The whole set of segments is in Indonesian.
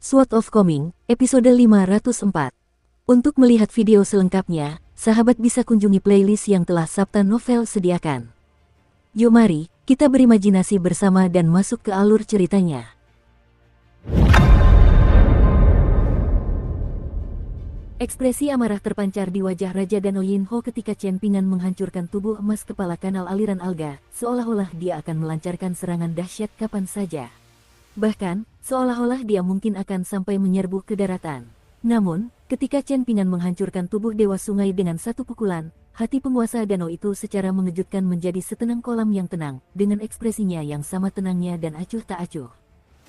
Sword of Coming, episode 504. Untuk melihat video selengkapnya, sahabat bisa kunjungi playlist yang telah Sabta Novel sediakan. Yuk mari, kita berimajinasi bersama dan masuk ke alur ceritanya. Ekspresi amarah terpancar di wajah Raja Danau Yinho ketika Chen Pingan menghancurkan tubuh emas kepala kanal aliran alga, seolah-olah dia akan melancarkan serangan dahsyat kapan saja. Bahkan, seolah-olah dia mungkin akan sampai menyerbu ke daratan. Namun, ketika Chen Pingan menghancurkan tubuh Dewa Sungai dengan satu pukulan, hati penguasa danau itu secara mengejutkan menjadi setenang kolam yang tenang, dengan ekspresinya yang sama tenangnya dan acuh tak acuh.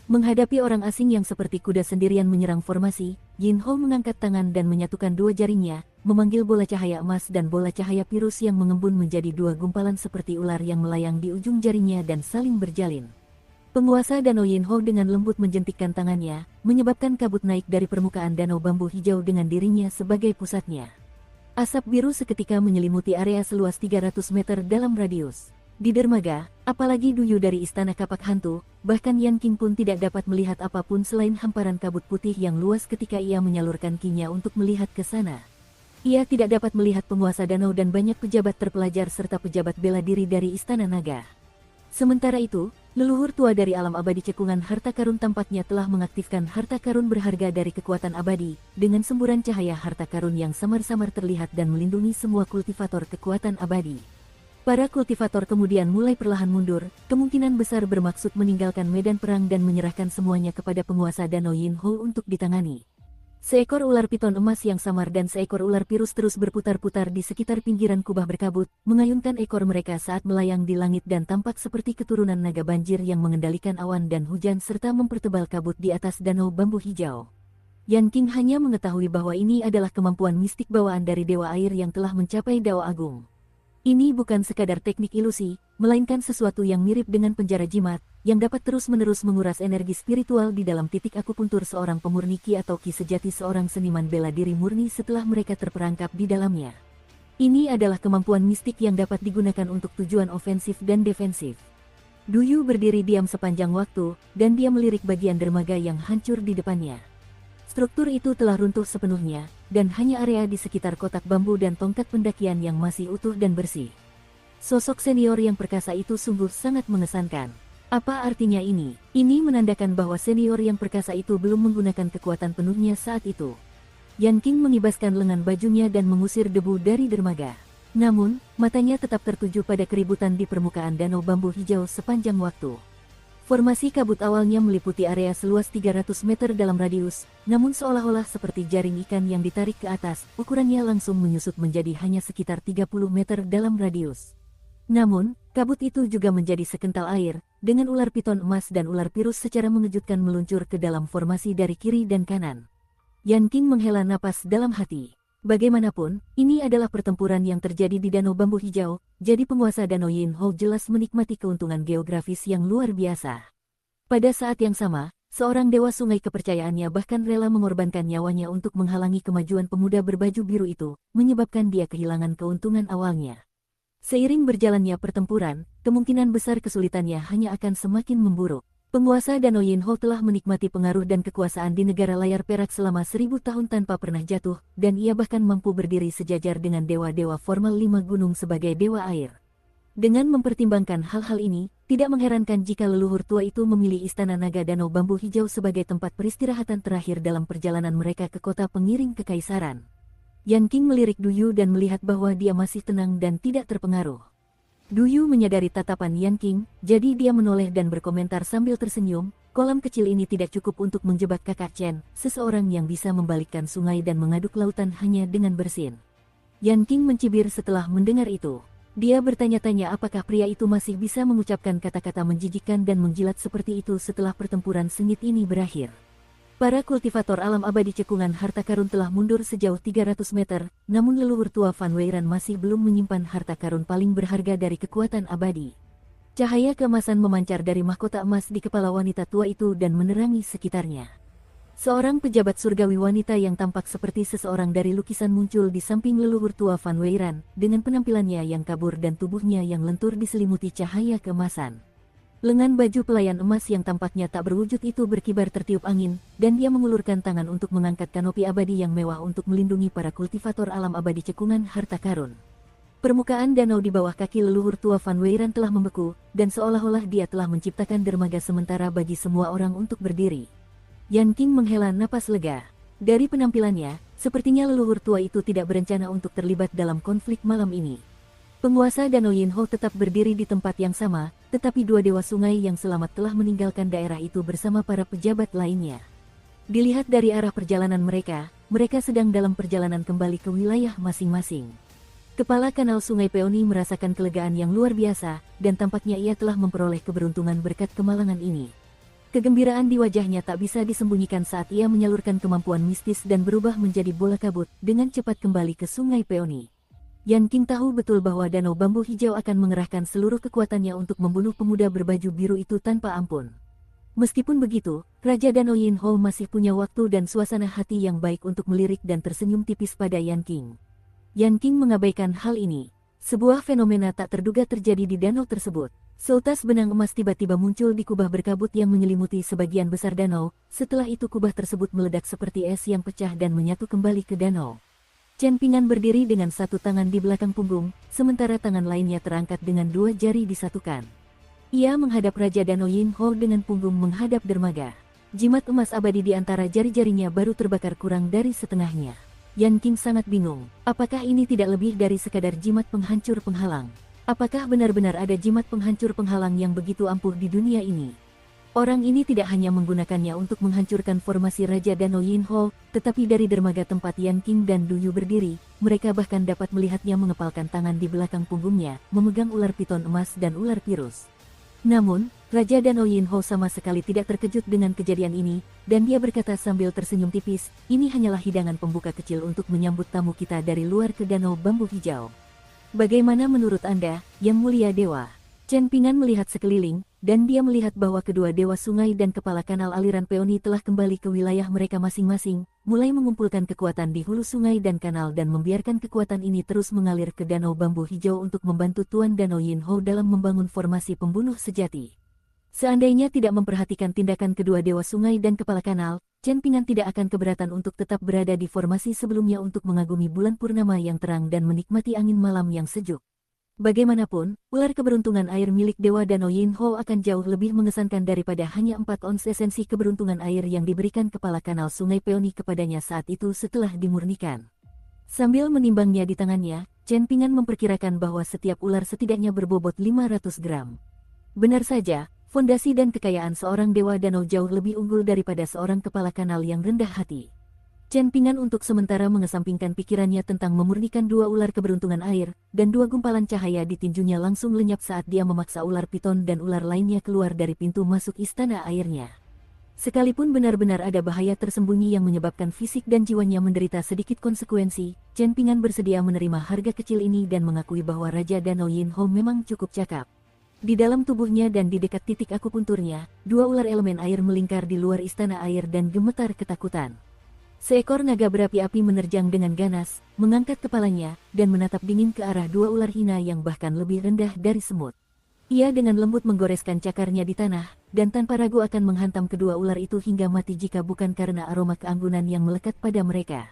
Menghadapi orang asing yang seperti kuda sendirian menyerang formasi, Yinho mengangkat tangan dan menyatukan dua jaringnya, memanggil bola cahaya emas dan bola cahaya virus yang mengembun menjadi dua gumpalan seperti ular yang melayang di ujung jaringnya dan saling berjalin. Penguasa Danau Yinho dengan lembut menjentikkan tangannya, menyebabkan kabut naik dari permukaan danau bambu hijau dengan dirinya sebagai pusatnya. Asap biru seketika menyelimuti area seluas 300 meter dalam radius. Di dermaga, apalagi duyu dari istana kapak hantu, bahkan Yan King pun tidak dapat melihat apapun selain hamparan kabut putih yang luas ketika ia menyalurkan kinya untuk melihat ke sana. Ia tidak dapat melihat penguasa danau dan banyak pejabat terpelajar serta pejabat bela diri dari Istana Naga. Sementara itu, leluhur tua dari alam abadi cekungan harta karun tampaknya telah mengaktifkan harta karun berharga dari kekuatan abadi, dengan semburan cahaya harta karun yang samar-samar terlihat dan melindungi semua kultivator kekuatan abadi. Para kultivator kemudian mulai perlahan mundur, kemungkinan besar bermaksud meninggalkan medan perang dan menyerahkan semuanya kepada penguasa Danau Yinho untuk ditangani. Seekor ular piton emas yang samar dan seekor ular virus terus berputar-putar di sekitar pinggiran kubah berkabut, mengayunkan ekor mereka saat melayang di langit dan tampak seperti keturunan naga banjir yang mengendalikan awan dan hujan serta mempertebal kabut di atas danau bambu hijau. Yan King hanya mengetahui bahwa ini adalah kemampuan mistik bawaan dari Dewa Air yang telah mencapai Dawa Agung. Ini bukan sekadar teknik ilusi, melainkan sesuatu yang mirip dengan penjara jimat, yang dapat terus-menerus menguras energi spiritual di dalam titik akupuntur seorang pemurni ki atau ki sejati seorang seniman bela diri murni setelah mereka terperangkap di dalamnya. Ini adalah kemampuan mistik yang dapat digunakan untuk tujuan ofensif dan defensif. Duyu berdiri diam sepanjang waktu, dan dia melirik bagian dermaga yang hancur di depannya. Struktur itu telah runtuh sepenuhnya, dan hanya area di sekitar kotak bambu dan tongkat pendakian yang masih utuh dan bersih. Sosok senior yang perkasa itu sungguh sangat mengesankan. Apa artinya ini? Ini menandakan bahwa senior yang perkasa itu belum menggunakan kekuatan penuhnya saat itu. Yan King mengibaskan lengan bajunya dan mengusir debu dari dermaga. Namun, matanya tetap tertuju pada keributan di permukaan danau bambu hijau sepanjang waktu. Formasi kabut awalnya meliputi area seluas 300 meter dalam radius, namun seolah-olah seperti jaring ikan yang ditarik ke atas, ukurannya langsung menyusut menjadi hanya sekitar 30 meter dalam radius. Namun, kabut itu juga menjadi sekental air, dengan ular piton emas dan ular virus secara mengejutkan meluncur ke dalam formasi dari kiri dan kanan. Yan King menghela napas dalam hati. Bagaimanapun, ini adalah pertempuran yang terjadi di Danau Bambu Hijau, jadi penguasa Danau Yinho jelas menikmati keuntungan geografis yang luar biasa. Pada saat yang sama, seorang dewa sungai kepercayaannya bahkan rela mengorbankan nyawanya untuk menghalangi kemajuan pemuda berbaju biru itu, menyebabkan dia kehilangan keuntungan awalnya. Seiring berjalannya pertempuran, kemungkinan besar kesulitannya hanya akan semakin memburuk. Penguasa Danau Yinho telah menikmati pengaruh dan kekuasaan di negara layar perak selama 1000 tahun tanpa pernah jatuh, dan ia bahkan mampu berdiri sejajar dengan dewa-dewa formal 5 gunung sebagai dewa air. Dengan mempertimbangkan hal-hal ini, tidak mengherankan jika leluhur tua itu memilih Istana Naga Danau Bambu Hijau sebagai tempat peristirahatan terakhir dalam perjalanan mereka ke kota pengiring kekaisaran. Yan King melirik Duyu dan melihat bahwa dia masih tenang dan tidak terpengaruh. Duyu menyadari tatapan Yan King, jadi dia menoleh dan berkomentar sambil tersenyum, kolam kecil ini tidak cukup untuk menjebak kakak Chen, seseorang yang bisa membalikkan sungai dan mengaduk lautan hanya dengan bersin. Yan King mencibir setelah mendengar itu. Dia bertanya-tanya apakah pria itu masih bisa mengucapkan kata-kata menjijikkan dan menjilat seperti itu setelah pertempuran sengit ini berakhir. Para kultivator alam abadi cekungan harta karun telah mundur sejauh 300 meter, namun leluhur tua Van Weiran masih belum menyimpan harta karun paling berharga dari kekuatan abadi. Cahaya keemasan memancar dari mahkota emas di kepala wanita tua itu dan menerangi sekitarnya. Seorang pejabat surgawi wanita yang tampak seperti seseorang dari lukisan muncul di samping leluhur tua Van Weiran, dengan penampilannya yang kabur dan tubuhnya yang lentur diselimuti cahaya keemasan. Lengan baju pelayan emas yang tampaknya tak berwujud itu berkibar tertiup angin, dan dia mengulurkan tangan untuk mengangkat kanopi abadi yang mewah untuk melindungi para kultivator alam abadi cekungan harta karun. Permukaan danau di bawah kaki leluhur tua Van Weiran telah membeku, dan seolah-olah dia telah menciptakan dermaga sementara bagi semua orang untuk berdiri. Yan Qing menghela napas lega. Dari penampilannya, sepertinya leluhur tua itu tidak berencana untuk terlibat dalam konflik malam ini. Penguasa Danau Yinho tetap berdiri di tempat yang sama, tetapi dua dewa sungai yang selamat telah meninggalkan daerah itu bersama para pejabat lainnya. Dilihat dari arah perjalanan mereka sedang dalam perjalanan kembali ke wilayah masing-masing. Kepala kanal Sungai Peony merasakan kelegaan yang luar biasa, dan tampaknya ia telah memperoleh keberuntungan berkat kemalangan ini. Kegembiraan di wajahnya tak bisa disembunyikan saat ia menyalurkan kemampuan mistis dan berubah menjadi bola kabut, dengan cepat kembali ke Sungai Peony. Yan Qing tahu betul bahwa Danau Bambu Hijau akan mengerahkan seluruh kekuatannya untuk membunuh pemuda berbaju biru itu tanpa ampun. Meskipun begitu, Raja Danau Yinho masih punya waktu dan suasana hati yang baik untuk melirik dan tersenyum tipis pada Yan Qing. Yan Qing mengabaikan hal ini. Sebuah fenomena tak terduga terjadi di danau tersebut. Seutas benang emas tiba-tiba muncul di kubah berkabut yang menyelimuti sebagian besar danau, setelah itu kubah tersebut meledak seperti es yang pecah dan menyatu kembali ke danau. Chen Ping'an berdiri dengan satu tangan di belakang punggung, sementara tangan lainnya terangkat dengan dua jari disatukan. Ia menghadap Raja Danau Yinho dengan punggung menghadap dermaga. Jimat emas abadi di antara jari-jarinya baru terbakar kurang dari setengahnya. Yan Qing sangat bingung, apakah ini tidak lebih dari sekadar jimat penghancur penghalang? Apakah benar-benar ada jimat penghancur penghalang yang begitu ampuh di dunia ini? Orang ini tidak hanya menggunakannya untuk menghancurkan formasi Raja Danau Yinho, tetapi dari dermaga tempat Yan Qing dan Du Yu berdiri, mereka bahkan dapat melihatnya mengepalkan tangan di belakang punggungnya, memegang ular piton emas dan ular virus. Namun, Raja Danau Yinho sama sekali tidak terkejut dengan kejadian ini, dan dia berkata sambil tersenyum tipis, ini hanyalah hidangan pembuka kecil untuk menyambut tamu kita dari luar ke Danau Bambu Hijau. Bagaimana menurut Anda, Yang Mulia Dewa? Chen Ping'an melihat sekeliling, dan dia melihat bahwa kedua dewa sungai dan kepala kanal aliran Peony telah kembali ke wilayah mereka masing-masing, mulai mengumpulkan kekuatan di hulu sungai dan kanal dan membiarkan kekuatan ini terus mengalir ke Danau Bambu Hijau untuk membantu Tuan Danau Yinho dalam membangun formasi pembunuh sejati. Seandainya tidak memperhatikan tindakan kedua dewa sungai dan kepala kanal, Chen Ping'an tidak akan keberatan untuk tetap berada di formasi sebelumnya untuk mengagumi bulan purnama yang terang dan menikmati angin malam yang sejuk. Bagaimanapun, ular keberuntungan air milik Dewa Danau Yinho akan jauh lebih mengesankan daripada hanya 4 ons esensi keberuntungan air yang diberikan kepala kanal Sungai Peony kepadanya saat itu setelah dimurnikan. Sambil menimbangnya di tangannya, Chen Ping'an memperkirakan bahwa setiap ular setidaknya berbobot 500 gram. Benar saja, fondasi dan kekayaan seorang Dewa Danau jauh lebih unggul daripada seorang kepala kanal yang rendah hati. Chen Ping'an untuk sementara mengesampingkan pikirannya tentang memurnikan dua ular keberuntungan air, dan dua gumpalan cahaya di tinjunya langsung lenyap saat dia memaksa ular piton dan ular lainnya keluar dari pintu masuk istana airnya. Sekalipun benar-benar ada bahaya tersembunyi yang menyebabkan fisik dan jiwanya menderita sedikit konsekuensi, Chen Ping'an bersedia menerima harga kecil ini dan mengakui bahwa Raja Danau Yinho memang cukup cakap. Di dalam tubuhnya dan di dekat titik akupunturnya, dua ular elemen air melingkar di luar istana air dan gemetar ketakutan. Seekor naga berapi-api menerjang dengan ganas, mengangkat kepalanya, dan menatap dingin ke arah dua ular hina yang bahkan lebih rendah dari semut. Ia dengan lembut menggoreskan cakarnya di tanah, dan tanpa ragu akan menghantam kedua ular itu hingga mati jika bukan karena aroma keanggunan yang melekat pada mereka.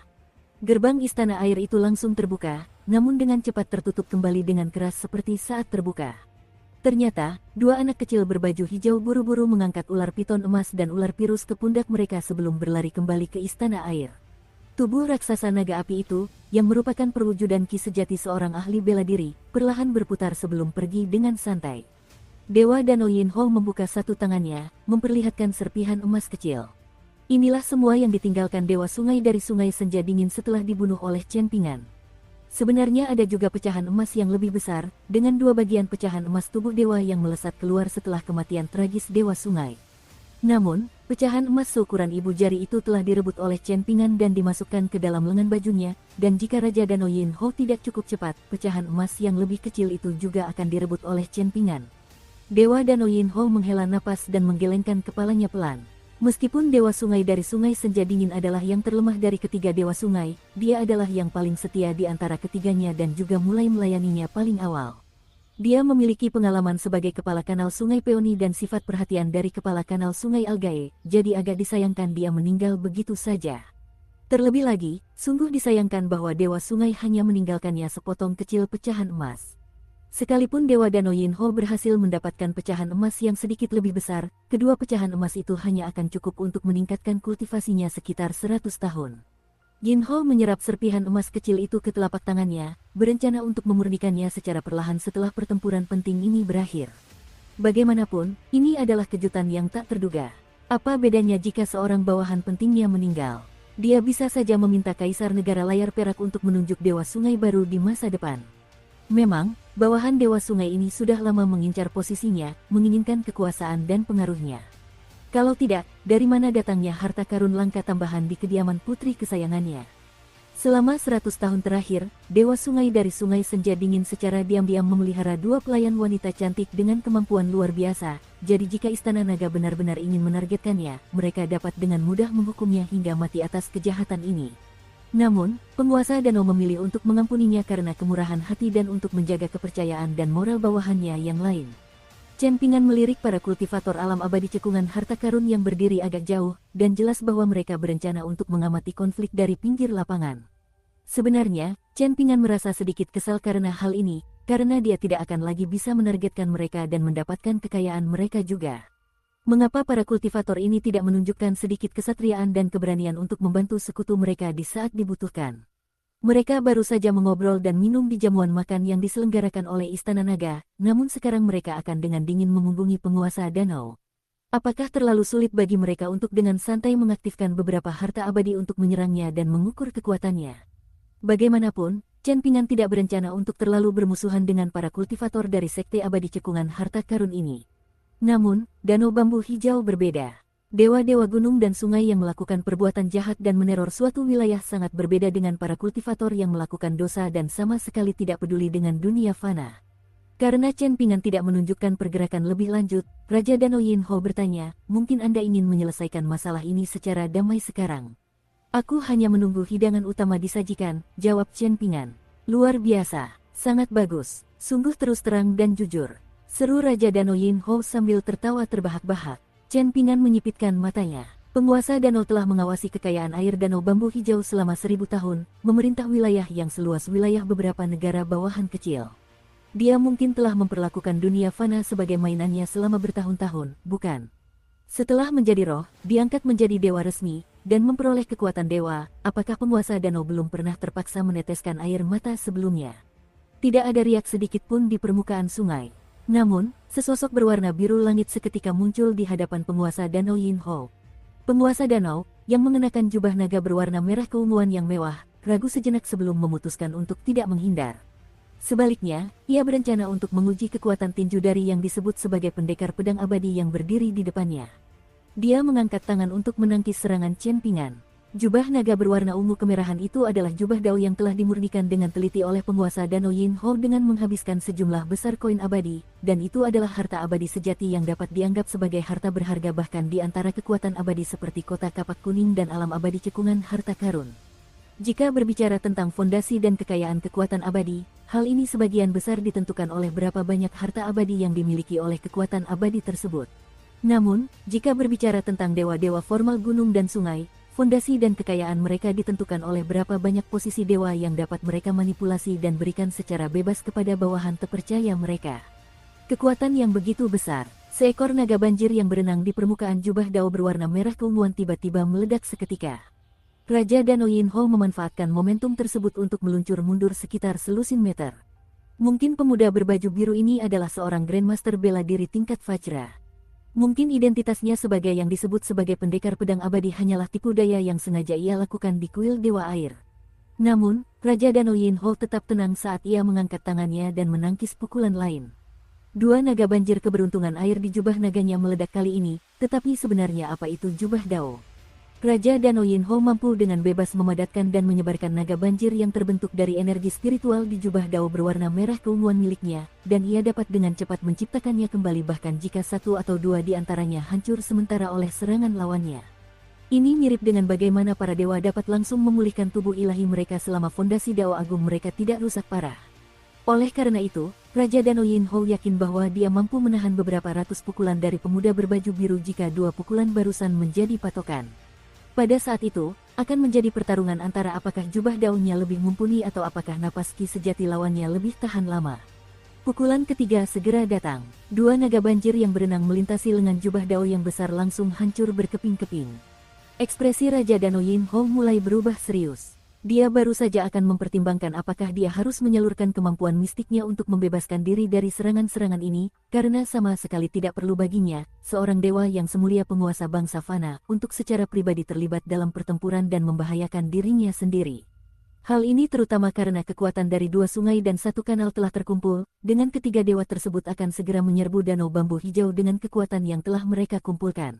Gerbang istana air itu langsung terbuka, namun dengan cepat tertutup kembali dengan keras seperti saat terbuka. Ternyata, dua anak kecil berbaju hijau buru-buru mengangkat ular piton emas dan ular pirus ke pundak mereka sebelum berlari kembali ke istana air. Tubuh raksasa naga api itu, yang merupakan perwujudan ki sejati seorang ahli bela diri, perlahan berputar sebelum pergi dengan santai. Dewa Danau Yinho membuka satu tangannya, memperlihatkan serpihan emas kecil. Inilah semua yang ditinggalkan Dewa Sungai dari Sungai Senja Dingin setelah dibunuh oleh Chen Ping'an. Sebenarnya ada juga pecahan emas yang lebih besar, dengan dua bagian pecahan emas tubuh dewa yang melesat keluar setelah kematian tragis Dewa Sungai. Namun, pecahan emas seukuran ibu jari itu telah direbut oleh Chen Ping'an dan dimasukkan ke dalam lengan bajunya, dan jika Raja Danau Yinho tidak cukup cepat, pecahan emas yang lebih kecil itu juga akan direbut oleh Chen Ping'an. Dewa Danau Yinho menghela napas dan menggelengkan kepalanya pelan. Meskipun Dewa Sungai dari Sungai Senja Dingin adalah yang terlemah dari ketiga Dewa Sungai, dia adalah yang paling setia di antara ketiganya dan juga mulai melayaninya paling awal. Dia memiliki pengalaman sebagai kepala kanal Sungai Peony dan sifat perhatian dari kepala kanal Sungai Algae, jadi agak disayangkan dia meninggal begitu saja. Terlebih lagi, sungguh disayangkan bahwa Dewa Sungai hanya meninggalkannya sepotong kecil pecahan emas. Sekalipun Dewa Danau Yinho berhasil mendapatkan pecahan emas yang sedikit lebih besar, kedua pecahan emas itu hanya akan cukup untuk meningkatkan kultivasinya sekitar 100 tahun. Yinho menyerap serpihan emas kecil itu ke telapak tangannya, berencana untuk memurnikannya secara perlahan setelah pertempuran penting ini berakhir. Bagaimanapun, ini adalah kejutan yang tak terduga. Apa bedanya jika seorang bawahan pentingnya meninggal? Dia bisa saja meminta Kaisar Negara Layar Perak untuk menunjuk Dewa Sungai baru di masa depan. Memang, bawahan Dewa Sungai ini sudah lama mengincar posisinya, menginginkan kekuasaan dan pengaruhnya. Kalau tidak, dari mana datangnya harta karun langka tambahan di kediaman putri kesayangannya? Selama 100 tahun terakhir, Dewa Sungai dari Sungai Senja Dingin secara diam-diam memelihara dua pelayan wanita cantik dengan kemampuan luar biasa, jadi jika Istana Naga benar-benar ingin menargetkannya, mereka dapat dengan mudah menghukumnya hingga mati atas kejahatan ini. Namun, penguasa danau memilih untuk mengampuninya karena kemurahan hati dan untuk menjaga kepercayaan dan moral bawahannya yang lain. Chen Ping'an melirik para kultivator alam abadi cekungan harta karun yang berdiri agak jauh, dan jelas bahwa mereka berencana untuk mengamati konflik dari pinggir lapangan. Sebenarnya, Chen Ping'an merasa sedikit kesal karena hal ini, karena dia tidak akan lagi bisa menargetkan mereka dan mendapatkan kekayaan mereka juga. Mengapa para kultivator ini tidak menunjukkan sedikit kesatriaan dan keberanian untuk membantu sekutu mereka di saat dibutuhkan? Mereka baru saja mengobrol dan minum di jamuan makan yang diselenggarakan oleh Istana Naga, namun sekarang mereka akan dengan dingin mengunjungi penguasa danau. Apakah terlalu sulit bagi mereka untuk dengan santai mengaktifkan beberapa harta abadi untuk menyerangnya dan mengukur kekuatannya? Bagaimanapun, Chen Ping'an tidak berencana untuk terlalu bermusuhan dengan para kultivator dari Sekte Abadi Cekungan Harta Karun ini. Namun, Danau Bambu Hijau berbeda. Dewa-dewa gunung dan sungai yang melakukan perbuatan jahat dan meneror suatu wilayah sangat berbeda dengan para kultivator yang melakukan dosa dan sama sekali tidak peduli dengan dunia fana. Karena Chen Ping'an tidak menunjukkan pergerakan lebih lanjut, Raja Danau Yinho bertanya, mungkin Anda ingin menyelesaikan masalah ini secara damai sekarang? Aku hanya menunggu hidangan utama disajikan, jawab Chen Ping'an. Luar biasa, sangat bagus, sungguh terus terang dan jujur, seru Raja Danau Yinho sambil tertawa terbahak-bahak. Chen Ping'an menyipitkan matanya. Penguasa danau telah mengawasi kekayaan air Danau Bambu Hijau selama 1000 tahun, memerintah wilayah yang seluas wilayah beberapa negara bawahan kecil. Dia mungkin telah memperlakukan dunia fana sebagai mainannya selama bertahun-tahun, bukan? Setelah menjadi roh, diangkat menjadi dewa resmi, dan memperoleh kekuatan dewa, apakah penguasa danau belum pernah terpaksa meneteskan air mata sebelumnya? Tidak ada riak sedikit pun di permukaan sungai. Namun, sesosok berwarna biru langit seketika muncul di hadapan penguasa Danau Yinho. Penguasa danau, yang mengenakan jubah naga berwarna merah keunguan yang mewah, ragu sejenak sebelum memutuskan untuk tidak menghindar. Sebaliknya, ia berencana untuk menguji kekuatan tinju dari yang disebut sebagai pendekar pedang abadi yang berdiri di depannya. Dia mengangkat tangan untuk menangkis serangan Chen Ping'an. Jubah naga berwarna ungu kemerahan itu adalah jubah dao yang telah dimurnikan dengan teliti oleh penguasa Danau Yinho dengan menghabiskan sejumlah besar koin abadi, dan itu adalah harta abadi sejati yang dapat dianggap sebagai harta berharga bahkan di antara kekuatan abadi seperti kota kapak kuning dan alam abadi cekungan harta karun. Jika berbicara tentang fondasi dan kekayaan kekuatan abadi, hal ini sebagian besar ditentukan oleh berapa banyak harta abadi yang dimiliki oleh kekuatan abadi tersebut. Namun, jika berbicara tentang dewa-dewa formal gunung dan sungai, fondasi dan kekayaan mereka ditentukan oleh berapa banyak posisi dewa yang dapat mereka manipulasi dan berikan secara bebas kepada bawahan terpercaya mereka. Kekuatan yang begitu besar, seekor naga banjir yang berenang di permukaan jubah dao berwarna merah keunguan tiba-tiba meledak seketika. Raja Danau Yinho memanfaatkan momentum tersebut untuk meluncur mundur sekitar selusin meter. Mungkin pemuda berbaju biru ini adalah seorang Grandmaster bela diri tingkat Vajra. Mungkin identitasnya sebagai yang disebut sebagai pendekar pedang abadi hanyalah tipu daya yang sengaja ia lakukan di kuil Dewa Air. Namun, Raja Danau Yinho tetap tenang saat ia mengangkat tangannya dan menangkis pukulan lain. Dua naga banjir keberuntungan air di jubah naganya meledak kali ini, tetapi sebenarnya apa itu jubah dao? Raja Danau Yinho mampu dengan bebas memadatkan dan menyebarkan naga banjir yang terbentuk dari energi spiritual di jubah dao berwarna merah keunguan miliknya, dan ia dapat dengan cepat menciptakannya kembali bahkan jika satu atau dua di antaranya hancur sementara oleh serangan lawannya. Ini mirip dengan bagaimana para dewa dapat langsung memulihkan tubuh ilahi mereka selama fondasi dao agung mereka tidak rusak parah. Oleh karena itu, Raja Danau Yinho yakin bahwa dia mampu menahan beberapa ratus pukulan dari pemuda berbaju biru jika 2 pukulan barusan menjadi patokan. Pada saat itu, akan menjadi pertarungan antara apakah jubah daunnya lebih mumpuni atau apakah napas ki sejati lawannya lebih tahan lama. Pukulan ketiga segera datang. 2 naga banjir yang berenang melintasi lengan jubah dao yang besar langsung hancur berkeping-keping. Ekspresi Raja Danau Yinho mulai berubah serius. Dia baru saja akan mempertimbangkan apakah dia harus menyalurkan kemampuan mistiknya untuk membebaskan diri dari serangan-serangan ini, karena sama sekali tidak perlu baginya, seorang dewa yang semulia penguasa bangsa fana, untuk secara pribadi terlibat dalam pertempuran dan membahayakan dirinya sendiri. Hal ini terutama karena kekuatan dari 2 sungai dan 1 kanal telah terkumpul, dengan ketiga dewa tersebut akan segera menyerbu Danau Bambu Hijau dengan kekuatan yang telah mereka kumpulkan.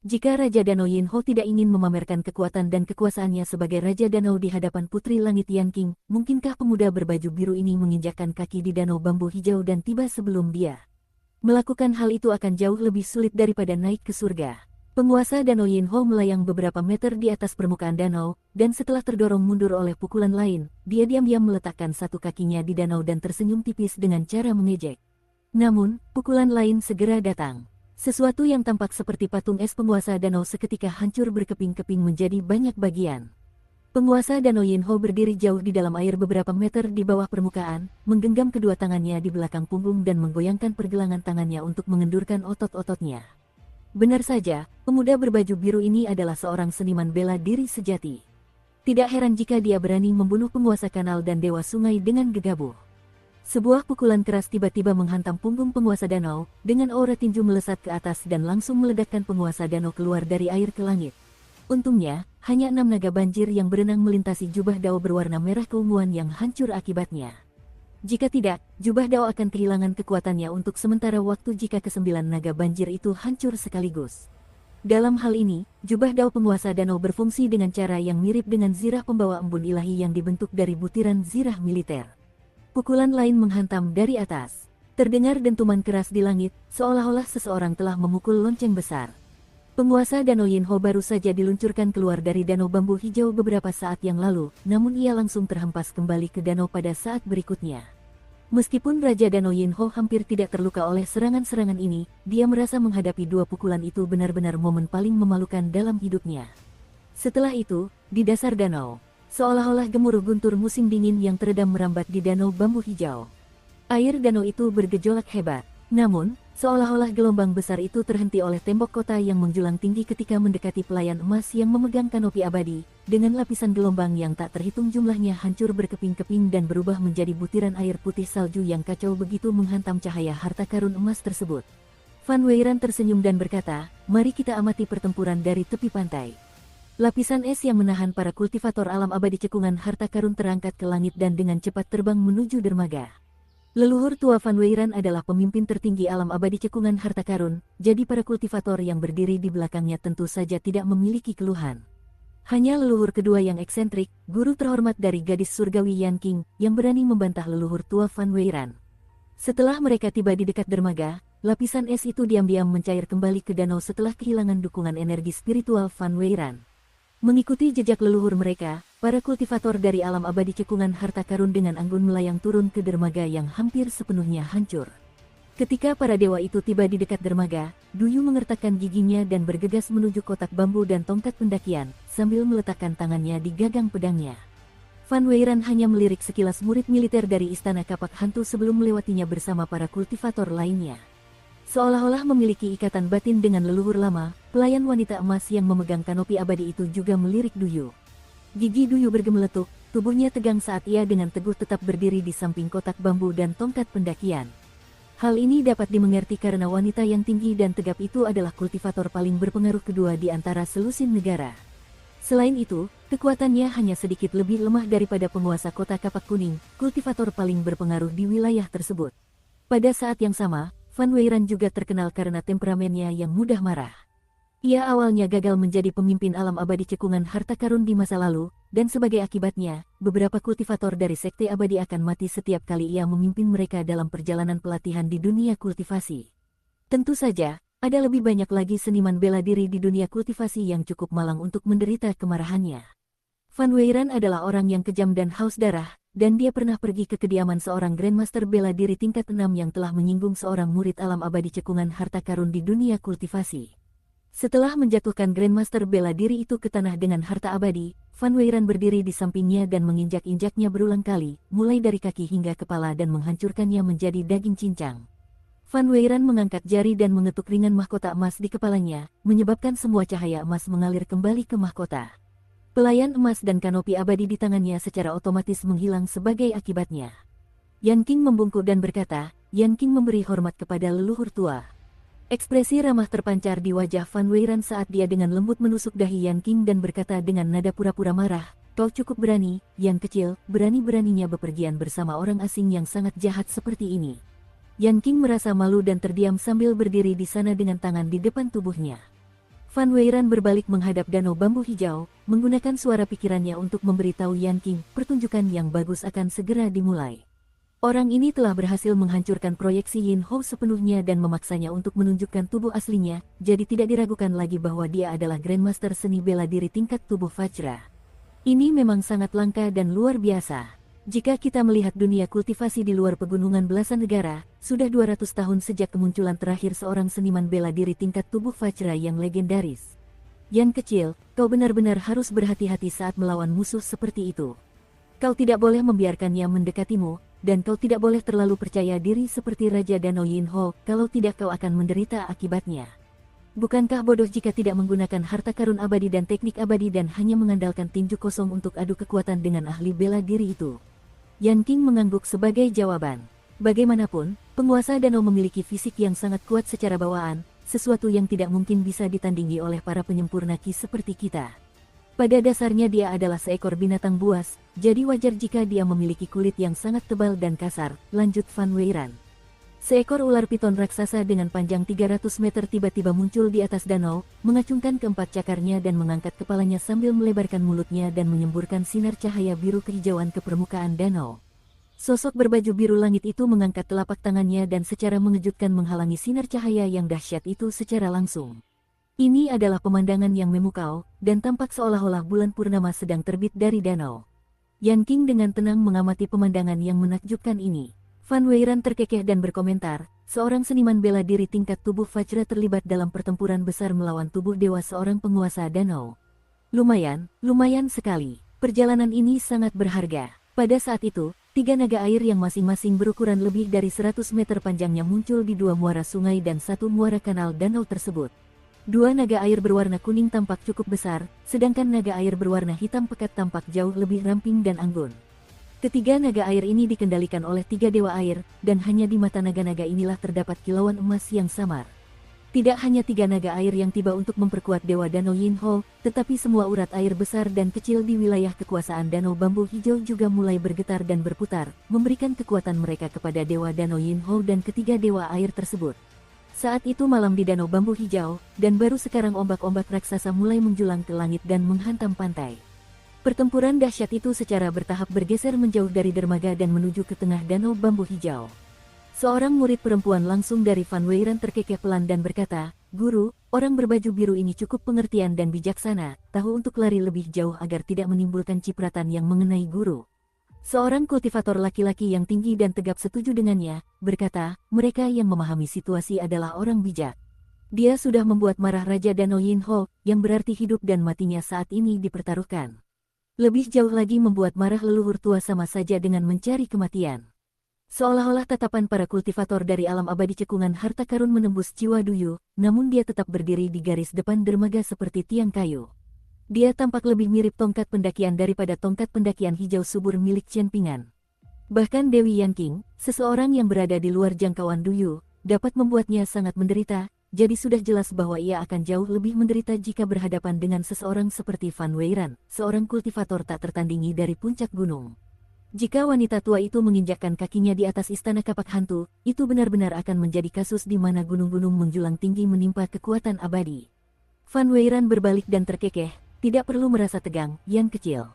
Jika Raja Danau Yinho tidak ingin memamerkan kekuatan dan kekuasaannya sebagai Raja Danau di hadapan Putri Langit Yanking, mungkinkah pemuda berbaju biru ini menginjakkan kaki di Danau Bambu Hijau dan tiba sebelum dia? Melakukan hal itu akan jauh lebih sulit daripada naik ke surga. Penguasa Danau Yinho melayang beberapa meter di atas permukaan danau, dan setelah terdorong mundur oleh pukulan lain, dia diam-diam meletakkan 1 kakinya di danau dan tersenyum tipis dengan cara mengejek. Namun, pukulan lain segera datang. Sesuatu yang tampak seperti patung es penguasa danau seketika hancur berkeping-keping menjadi banyak bagian. Penguasa Danau Yinho berdiri jauh di dalam air beberapa meter di bawah permukaan, menggenggam kedua tangannya di belakang punggung dan menggoyangkan pergelangan tangannya untuk mengendurkan otot-ototnya. Benar saja, pemuda berbaju biru ini adalah seorang seniman bela diri sejati. Tidak heran jika dia berani membunuh penguasa kanal dan dewa sungai dengan gegabah. Sebuah pukulan keras tiba-tiba menghantam punggung penguasa danau, dengan aura tinju melesat ke atas dan langsung meledakkan penguasa danau keluar dari air ke langit. Untungnya, hanya 6 naga banjir yang berenang melintasi jubah dao berwarna merah keunguan yang hancur akibatnya. Jika tidak, jubah dao akan kehilangan kekuatannya untuk sementara waktu jika ke-9 naga banjir itu hancur sekaligus. Dalam hal ini, jubah dao penguasa danau berfungsi dengan cara yang mirip dengan zirah pembawa embun ilahi yang dibentuk dari butiran zirah militer. Pukulan lain menghantam dari atas. Terdengar dentuman keras di langit, seolah-olah seseorang telah memukul lonceng besar. Penguasa Danau Yinho baru saja diluncurkan keluar dari Danau Bambu Hijau beberapa saat yang lalu, namun ia langsung terhempas kembali ke danau pada saat berikutnya. Meskipun Raja Danau Yinho hampir tidak terluka oleh serangan-serangan ini, dia merasa menghadapi 2 pukulan itu benar-benar momen paling memalukan dalam hidupnya. Setelah itu, di dasar danau, seolah-olah gemuruh guntur musim dingin yang teredam merambat di Danau Bambu Hijau. Air danau itu bergejolak hebat. Namun, seolah-olah gelombang besar itu terhenti oleh tembok kota yang menjulang tinggi ketika mendekati pelayan emas yang memegang kanopi abadi, dengan lapisan gelombang yang tak terhitung jumlahnya hancur berkeping-keping dan berubah menjadi butiran air putih salju yang kacau begitu menghantam cahaya harta karun emas tersebut. Fan Weiran tersenyum dan berkata, "Mari kita amati pertempuran dari tepi pantai." Lapisan es yang menahan para kultivator alam abadi cekungan harta karun terangkat ke langit dan dengan cepat terbang menuju dermaga. Leluhur tua Fan Weiran adalah pemimpin tertinggi alam abadi cekungan harta karun, jadi para kultivator yang berdiri di belakangnya tentu saja tidak memiliki keluhan. Hanya leluhur kedua yang eksentrik, guru terhormat dari gadis surgawi Yanking, yang berani membantah leluhur tua Fan Weiran. Setelah mereka tiba di dekat dermaga, lapisan es itu diam-diam mencair kembali ke danau setelah kehilangan dukungan energi spiritual Fan Weiran. Mengikuti jejak leluhur mereka, para kultivator dari alam abadi cekungan harta karun dengan anggun melayang turun ke dermaga yang hampir sepenuhnya hancur. Ketika para dewa itu tiba di dekat dermaga, Duyu mengertakkan giginya dan bergegas menuju kotak bambu dan tongkat pendakian, sambil meletakkan tangannya di gagang pedangnya. Fan Weiran hanya melirik sekilas murid militer dari istana kapak hantu sebelum melewatinya bersama para kultivator lainnya. Seolah-olah memiliki ikatan batin dengan leluhur lama, pelayan wanita emas yang memegang kanopi abadi itu juga melirik Duyu. Gigi Duyu bergemeletuk, tubuhnya tegang saat ia dengan teguh tetap berdiri di samping kotak bambu dan tongkat pendakian. Hal ini dapat dimengerti karena wanita yang tinggi dan tegap itu adalah kultivator paling berpengaruh kedua di antara selusin negara. Selain itu, kekuatannya hanya sedikit lebih lemah daripada penguasa kota kapak kuning, kultivator paling berpengaruh di wilayah tersebut. Pada saat yang sama, Fan Weiran juga terkenal karena temperamennya yang mudah marah. Ia awalnya gagal menjadi pemimpin alam abadi cekungan harta karun di masa lalu, dan sebagai akibatnya, beberapa kultivator dari sekte abadi akan mati setiap kali ia memimpin mereka dalam perjalanan pelatihan di dunia kultivasi. Tentu saja, ada lebih banyak lagi seniman bela diri di dunia kultivasi yang cukup malang untuk menderita kemarahannya. Fan Weiran adalah orang yang kejam dan haus darah, dan dia pernah pergi ke kediaman seorang Grandmaster bela diri tingkat 6 yang telah menyinggung seorang murid alam abadi cekungan harta karun di dunia kultivasi. Setelah menjatuhkan Grandmaster bela diri itu ke tanah dengan harta abadi, Van Weiran berdiri di sampingnya dan menginjak-injaknya berulang kali, mulai dari kaki hingga kepala dan menghancurkannya menjadi daging cincang. Van Weiran mengangkat jari dan mengetuk ringan mahkota emas di kepalanya, menyebabkan semua cahaya emas mengalir kembali ke mahkota. Pelayan emas dan kanopi abadi di tangannya secara otomatis menghilang sebagai akibatnya. Yan Qing membungkuk dan berkata, Yan Qing memberi hormat kepada leluhur tua. Ekspresi ramah terpancar di wajah Van Weiran saat dia dengan lembut menusuk dahi Yan Qing dan berkata dengan nada pura-pura marah, kau cukup berani, Yan kecil, berani-beraninya bepergian bersama orang asing yang sangat jahat seperti ini. Yan Qing merasa malu dan terdiam sambil berdiri di sana dengan tangan di depan tubuhnya. Van Weiran berbalik menghadap danau bambu hijau, menggunakan suara pikirannya untuk memberitahu Yan Qing, pertunjukan yang bagus akan segera dimulai. Orang ini telah berhasil menghancurkan proyeksi Yin Hou sepenuhnya dan memaksanya untuk menunjukkan tubuh aslinya, jadi tidak diragukan lagi bahwa dia adalah Grandmaster seni bela diri tingkat tubuh Vajra. Ini memang sangat langka dan luar biasa. Jika kita melihat dunia kultivasi di luar pegunungan belasan negara, sudah 200 tahun sejak kemunculan terakhir seorang seniman bela diri tingkat tubuh Vajra yang legendaris. Yan kecil, kau benar-benar harus berhati-hati saat melawan musuh seperti itu. Kau tidak boleh membiarkannya mendekatimu, dan kau tidak boleh terlalu percaya diri seperti Raja Danau Yin Hou, kalau tidak kau akan menderita akibatnya. Bukankah bodoh jika tidak menggunakan harta karun abadi dan teknik abadi dan hanya mengandalkan tinju kosong untuk adu kekuatan dengan ahli bela diri itu? Yan Qing mengangguk sebagai jawaban. Bagaimanapun, penguasa danau memiliki fisik yang sangat kuat secara bawaan, sesuatu yang tidak mungkin bisa ditandingi oleh para penyempurna ki seperti kita. Pada dasarnya dia adalah seekor binatang buas, jadi wajar jika dia memiliki kulit yang sangat tebal dan kasar, lanjut Van Weiran. Seekor ular piton raksasa dengan panjang 300 meter tiba-tiba muncul di atas danau, mengacungkan keempat cakarnya dan mengangkat kepalanya sambil melebarkan mulutnya dan menyemburkan sinar cahaya biru kehijauan ke permukaan danau. Sosok berbaju biru langit itu mengangkat telapak tangannya dan secara mengejutkan menghalangi sinar cahaya yang dahsyat itu secara langsung. Ini adalah pemandangan yang memukau, dan tampak seolah-olah bulan purnama sedang terbit dari danau. Yan Qing dengan tenang mengamati pemandangan yang menakjubkan ini. Van Weiran terkekeh dan berkomentar, seorang seniman bela diri tingkat tubuh Vajra terlibat dalam pertempuran besar melawan tubuh dewa seorang penguasa danau. Lumayan sekali. Perjalanan ini sangat berharga. Pada saat itu, 3 naga air yang masing-masing berukuran lebih dari 100 meter panjangnya muncul di 2 muara sungai dan 1 muara kanal danau tersebut. 2 naga air berwarna kuning tampak cukup besar, sedangkan naga air berwarna hitam pekat tampak jauh lebih ramping dan anggun. Ketiga naga air ini dikendalikan oleh 3 dewa air, dan hanya di mata naga-naga inilah terdapat kilauan emas yang samar. Tidak hanya 3 naga air yang tiba untuk memperkuat dewa danau Yin Hou, tetapi semua urat air besar dan kecil di wilayah kekuasaan danau bambu hijau juga mulai bergetar dan berputar, memberikan kekuatan mereka kepada dewa danau Yin Hou dan ketiga dewa air tersebut. Saat itu malam di danau bambu hijau, dan baru sekarang ombak-ombak raksasa mulai menjulang ke langit dan menghantam pantai. Pertempuran dahsyat itu secara bertahap bergeser menjauh dari dermaga dan menuju ke tengah danau bambu hijau. Seorang murid perempuan langsung dari Van Weiran terkekeh pelan dan berkata, Guru, orang berbaju biru ini cukup pengertian dan bijaksana, tahu untuk lari lebih jauh agar tidak menimbulkan cipratan yang mengenai guru. Seorang kultivator laki-laki yang tinggi dan tegap setuju dengannya, berkata, mereka yang memahami situasi adalah orang bijak. Dia sudah membuat marah Raja Danau Yin Hou, yang berarti hidup dan matinya saat ini dipertaruhkan. Lebih jauh lagi membuat marah leluhur tua sama saja dengan mencari kematian. Seolah-olah tatapan para kultivator dari alam abadi cekungan harta karun menembus jiwa Duyu, namun dia tetap berdiri di garis depan dermaga seperti tiang kayu. Dia tampak lebih mirip tongkat pendakian daripada tongkat pendakian hijau subur milik Chen Pingan. Bahkan Dewi Yan Qing, seseorang yang berada di luar jangkauan Duyu, dapat membuatnya sangat menderita. Jadi sudah jelas bahwa ia akan jauh lebih menderita jika berhadapan dengan seseorang seperti Van Weiran, seorang kultivator tak tertandingi dari puncak gunung. Jika wanita tua itu menginjakkan kakinya di atas istana kapak hantu, itu benar-benar akan menjadi kasus di mana gunung-gunung menjulang tinggi menimpa kekuatan abadi. Van Weiran berbalik dan terkekeh, tidak perlu merasa tegang, Yan kecil.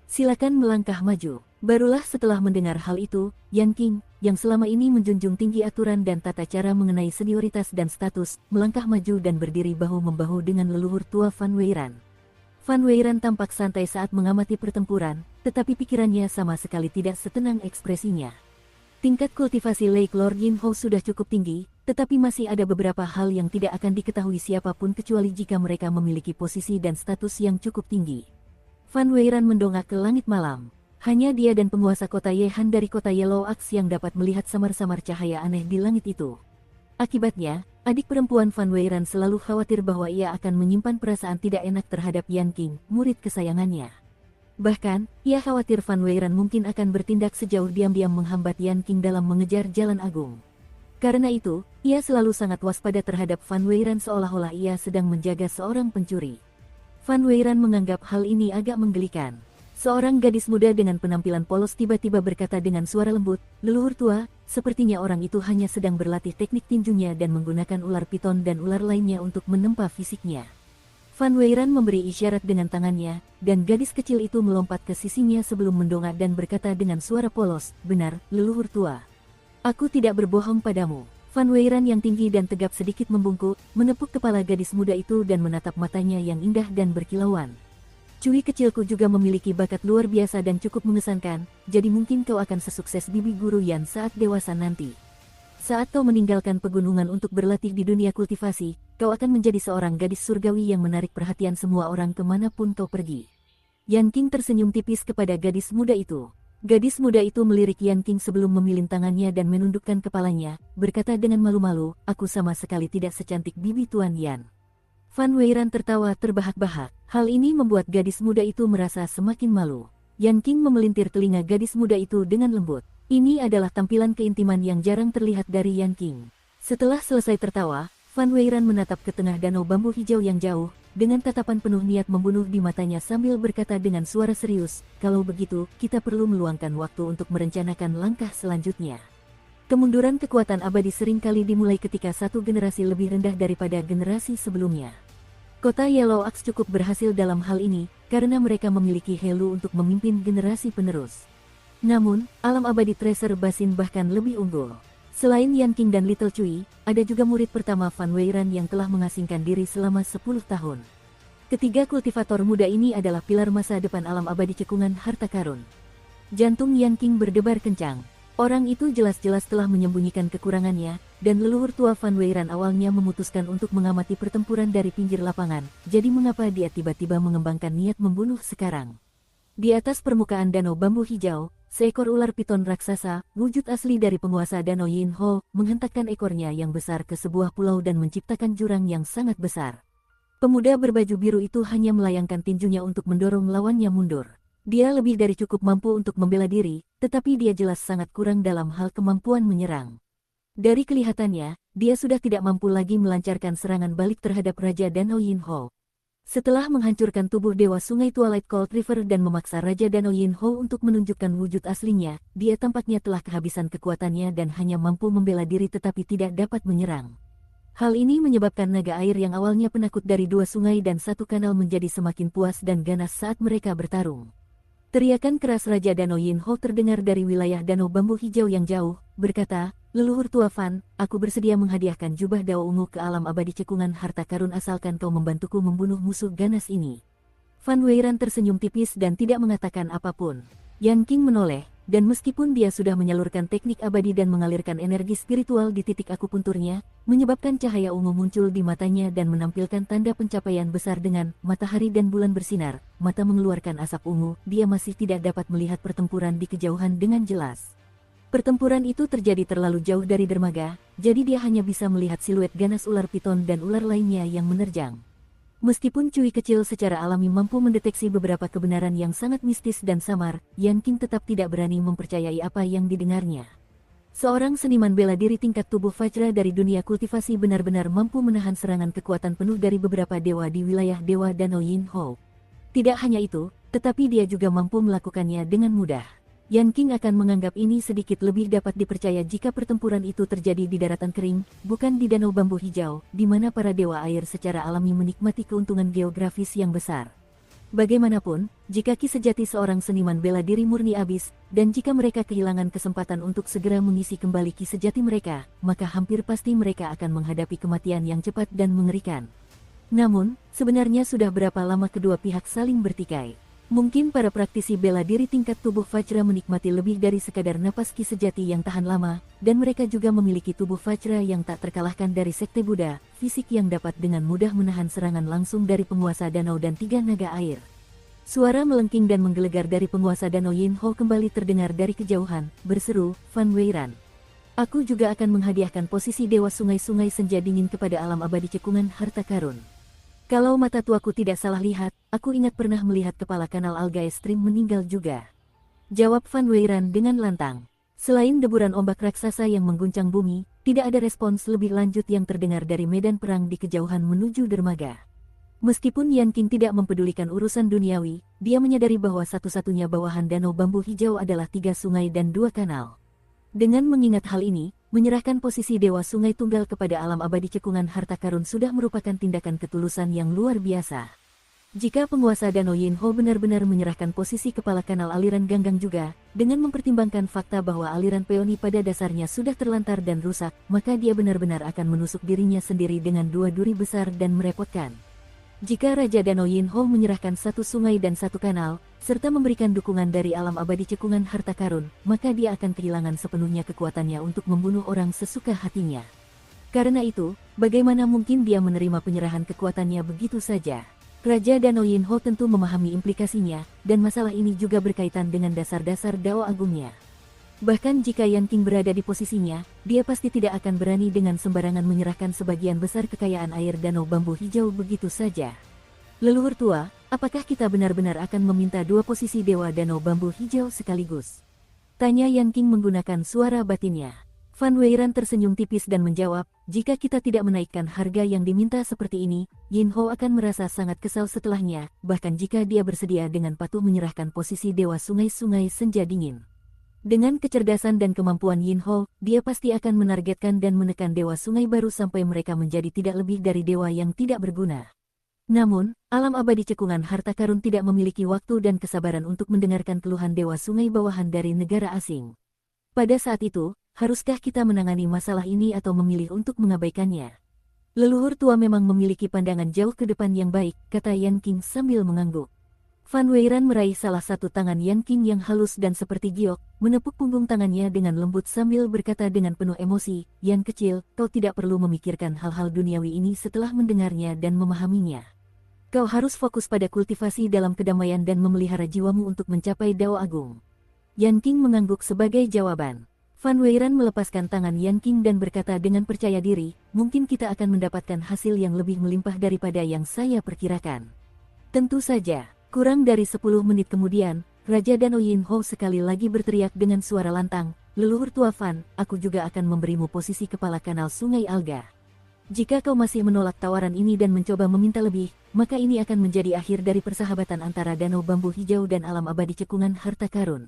Silakan melangkah maju. Barulah setelah mendengar hal itu, Yan Qing, yang selama ini menjunjung tinggi aturan dan tata cara mengenai senioritas dan status, melangkah maju dan berdiri bahu-membahu dengan leluhur tua Van Weiran. Fan Weiran tampak santai saat mengamati pertempuran, tetapi pikirannya sama sekali tidak setenang ekspresinya. Tingkat kultivasi Lake Lord Yinho sudah cukup tinggi, tetapi masih ada beberapa hal yang tidak akan diketahui siapapun kecuali jika mereka memiliki posisi dan status yang cukup tinggi. Fan Weiran mendongak ke langit malam. Hanya dia dan penguasa kota Yehan dari kota Yellow Axe yang dapat melihat samar-samar cahaya aneh di langit itu. Akibatnya, adik perempuan Fan Weiran selalu khawatir bahwa ia akan menyimpan perasaan tidak enak terhadap Yan Qing, murid kesayangannya. Bahkan, ia khawatir Fan Weiran mungkin akan bertindak sejauh diam-diam menghambat Yan Qing dalam mengejar jalan agung. Karena itu, ia selalu sangat waspada terhadap Fan Weiran seolah-olah ia sedang menjaga seorang pencuri. Fan Weiran menganggap hal ini agak menggelikan. Seorang gadis muda dengan penampilan polos tiba-tiba berkata dengan suara lembut, "Leluhur tua, sepertinya orang itu hanya sedang berlatih teknik tinjunya dan menggunakan ular piton dan ular lainnya untuk menempa fisiknya." Fan Weiran memberi isyarat dengan tangannya, dan gadis kecil itu melompat ke sisinya sebelum mendongak dan berkata dengan suara polos, "Benar, leluhur tua. Aku tidak berbohong padamu." Fan Weiran yang tinggi dan tegap sedikit membungkuk, menepuk kepala gadis muda itu dan menatap matanya yang indah dan berkilauan. "Cui kecilku juga memiliki bakat luar biasa dan cukup mengesankan, jadi mungkin kau akan sesukses bibi guru Yan saat dewasa nanti. Saat kau meninggalkan pegunungan untuk berlatih di dunia kultivasi, kau akan menjadi seorang gadis surgawi yang menarik perhatian semua orang kemanapun kau pergi." Yan Qing tersenyum tipis kepada gadis muda itu. Gadis muda itu melirik Yan Qing sebelum memilin tangannya dan menundukkan kepalanya, berkata dengan malu-malu, "Aku sama sekali tidak secantik bibi Tuan Yan." Fan Weiran tertawa terbahak-bahak. Hal ini membuat gadis muda itu merasa semakin malu. Yan Qing memelintir telinga gadis muda itu dengan lembut. Ini adalah tampilan keintiman yang jarang terlihat dari Yan Qing. Setelah selesai tertawa, Fan Weiran menatap ke tengah danau bambu hijau yang jauh, dengan tatapan penuh niat membunuh di matanya sambil berkata dengan suara serius, "Kalau begitu, kita perlu meluangkan waktu untuk merencanakan langkah selanjutnya." Kemunduran kekuatan abadi seringkali dimulai ketika satu generasi lebih rendah daripada generasi sebelumnya. Kota Yellow Axe cukup berhasil dalam hal ini, karena mereka memiliki Helu untuk memimpin generasi penerus. Namun, alam abadi Treasure Basin bahkan lebih unggul. Selain Yan Qing dan Little Cui, ada juga murid pertama Fan Weiran yang telah mengasingkan diri selama 10 tahun. Ketiga kultivator muda ini adalah pilar masa depan alam abadi cekungan harta karun. Jantung Yan Qing berdebar kencang. Orang itu jelas-jelas telah menyembunyikan kekurangannya, dan leluhur tua Fan Weiran awalnya memutuskan untuk mengamati pertempuran dari pinggir lapangan, jadi mengapa dia tiba-tiba mengembangkan niat membunuh sekarang? Di atas permukaan danau bambu hijau, seekor ular piton raksasa, wujud asli dari penguasa danau Yinho, menghentakkan ekornya yang besar ke sebuah pulau dan menciptakan jurang yang sangat besar. Pemuda berbaju biru itu hanya melayangkan tinjunya untuk mendorong lawannya mundur. Dia lebih dari cukup mampu untuk membela diri, tetapi dia jelas sangat kurang dalam hal kemampuan menyerang. Dari kelihatannya, dia sudah tidak mampu lagi melancarkan serangan balik terhadap Raja Danau Yinho. Setelah menghancurkan tubuh Dewa Sungai Twilight Cold River dan memaksa Raja Danau Yinho untuk menunjukkan wujud aslinya, dia tampaknya telah kehabisan kekuatannya dan hanya mampu membela diri tetapi tidak dapat menyerang. Hal ini menyebabkan naga air yang awalnya penakut dari dua sungai dan satu kanal menjadi semakin puas dan ganas saat mereka bertarung. Teriakan keras Raja Danau Yinho terdengar dari wilayah danau bambu hijau yang jauh, berkata, "Leluhur tua Fan, aku bersedia menghadiahkan jubah dao ungu ke alam abadi cekungan harta karun asalkan kau membantuku membunuh musuh ganas ini." Fan Weiran tersenyum tipis dan tidak mengatakan apapun. Yan Qing menoleh, dan meskipun dia sudah menyalurkan teknik abadi dan mengalirkan energi spiritual di titik akupunturnya, menyebabkan cahaya ungu muncul di matanya dan menampilkan tanda pencapaian besar dengan matahari dan bulan bersinar, mata mengeluarkan asap ungu, dia masih tidak dapat melihat pertempuran di kejauhan dengan jelas. Pertempuran itu terjadi terlalu jauh dari dermaga, jadi dia hanya bisa melihat siluet ganas ular piton dan ular lainnya yang menerjang. Meskipun Cui kecil secara alami mampu mendeteksi beberapa kebenaran yang sangat mistis dan samar, Yan Qing tetap tidak berani mempercayai apa yang didengarnya. Seorang seniman bela diri tingkat tubuh Vajra dari dunia kultivasi benar-benar mampu menahan serangan kekuatan penuh dari beberapa dewa di wilayah Dewa Danau Yinho. Tidak hanya itu, tetapi dia juga mampu melakukannya dengan mudah. Yan Qing akan menganggap ini sedikit lebih dapat dipercaya jika pertempuran itu terjadi di daratan kering, bukan di danau bambu hijau, di mana para dewa air secara alami menikmati keuntungan geografis yang besar. Bagaimanapun, jika ki sejati seorang seniman bela diri murni abis, dan jika mereka kehilangan kesempatan untuk segera mengisi kembali ki sejati mereka, maka hampir pasti mereka akan menghadapi kematian yang cepat dan mengerikan. Namun, sebenarnya sudah berapa lama kedua pihak saling bertikai? Mungkin para praktisi bela diri tingkat tubuh Vajra menikmati lebih dari sekadar napas ki sejati yang tahan lama, dan mereka juga memiliki tubuh Vajra yang tak terkalahkan dari Sekte Buddha, fisik yang dapat dengan mudah menahan serangan langsung dari penguasa danau dan tiga naga air. Suara melengking dan menggelegar dari penguasa danau Yin Ho kembali terdengar dari kejauhan, berseru, Fan Weiran. Aku juga akan menghadiahkan posisi Dewa Sungai-Sungai Senja Dingin kepada alam abadi cekungan harta karun. Kalau mata tuaku tidak salah lihat, aku ingat pernah melihat kepala kanal alga Stream meninggal juga. Jawab Fan Weiran dengan lantang. Selain deburan ombak raksasa yang mengguncang bumi, tidak ada respons lebih lanjut yang terdengar dari medan perang di kejauhan menuju dermaga. Meskipun Yan King tidak mempedulikan urusan duniawi, dia menyadari bahwa satu-satunya bawahan danau bambu hijau adalah 3 sungai dan 2 kanal. Dengan mengingat hal ini, menyerahkan posisi Dewa Sungai Tunggal kepada alam abadi cekungan harta karun sudah merupakan tindakan ketulusan yang luar biasa. Jika penguasa danau Yin Ho benar-benar menyerahkan posisi kepala kanal aliran Ganggang juga, dengan mempertimbangkan fakta bahwa aliran peoni pada dasarnya sudah terlantar dan rusak, maka dia benar-benar akan menusuk dirinya sendiri dengan 2 duri besar dan merepotkan. Jika Raja Danau Yin Ho menyerahkan 1 sungai dan 1 kanal, serta memberikan dukungan dari alam abadi cekungan harta karun, maka dia akan kehilangan sepenuhnya kekuatannya untuk membunuh orang sesuka hatinya. Karena itu, bagaimana mungkin dia menerima penyerahan kekuatannya begitu saja? Raja Danau Yin Ho tentu memahami implikasinya, dan masalah ini juga berkaitan dengan dasar-dasar Dao Agungnya. Bahkan jika Yan King berada di posisinya, dia pasti tidak akan berani dengan sembarangan menyerahkan sebagian besar kekayaan air danau bambu hijau begitu saja. Leluhur tua, apakah kita benar-benar akan meminta 2 posisi dewa danau bambu hijau sekaligus? Tanya Yan King menggunakan suara batinnya. Fan Weiran tersenyum tipis dan menjawab, jika kita tidak menaikkan harga yang diminta seperti ini, Yin Ho akan merasa sangat kesal setelahnya, bahkan jika dia bersedia dengan patuh menyerahkan posisi Dewa Sungai-Sungai Senja Dingin. Dengan kecerdasan dan kemampuan Yin Ho, dia pasti akan menargetkan dan menekan Dewa Sungai baru sampai mereka menjadi tidak lebih dari dewa yang tidak berguna. Namun, alam abadi cekungan harta karun tidak memiliki waktu dan kesabaran untuk mendengarkan keluhan Dewa Sungai bawahan dari negara asing. Pada saat itu, haruskah kita menangani masalah ini atau memilih untuk mengabaikannya? Leluhur tua memang memiliki pandangan jauh ke depan yang baik, kata Yan King sambil mengangguk. Fan Weiran meraih salah satu tangan Yan King yang halus dan seperti giok, menepuk punggung tangannya dengan lembut sambil berkata dengan penuh emosi, Yan kecil, kau tidak perlu memikirkan hal-hal duniawi ini setelah mendengarnya dan memahaminya. Kau harus fokus pada kultivasi dalam kedamaian dan memelihara jiwamu untuk mencapai Dao Agung. Yan King mengangguk sebagai jawaban. Fan Weiran melepaskan tangan Yan King dan berkata dengan percaya diri, mungkin kita akan mendapatkan hasil yang lebih melimpah daripada yang saya perkirakan. Tentu saja. Kurang dari 10 menit kemudian, Raja Danau Yin Ho sekali lagi berteriak dengan suara lantang, leluhur tua Fan, aku juga akan memberimu posisi kepala kanal Sungai Alga. Jika kau masih menolak tawaran ini dan mencoba meminta lebih, maka ini akan menjadi akhir dari persahabatan antara Danau Bambu Hijau dan alam abadi cekungan harta karun.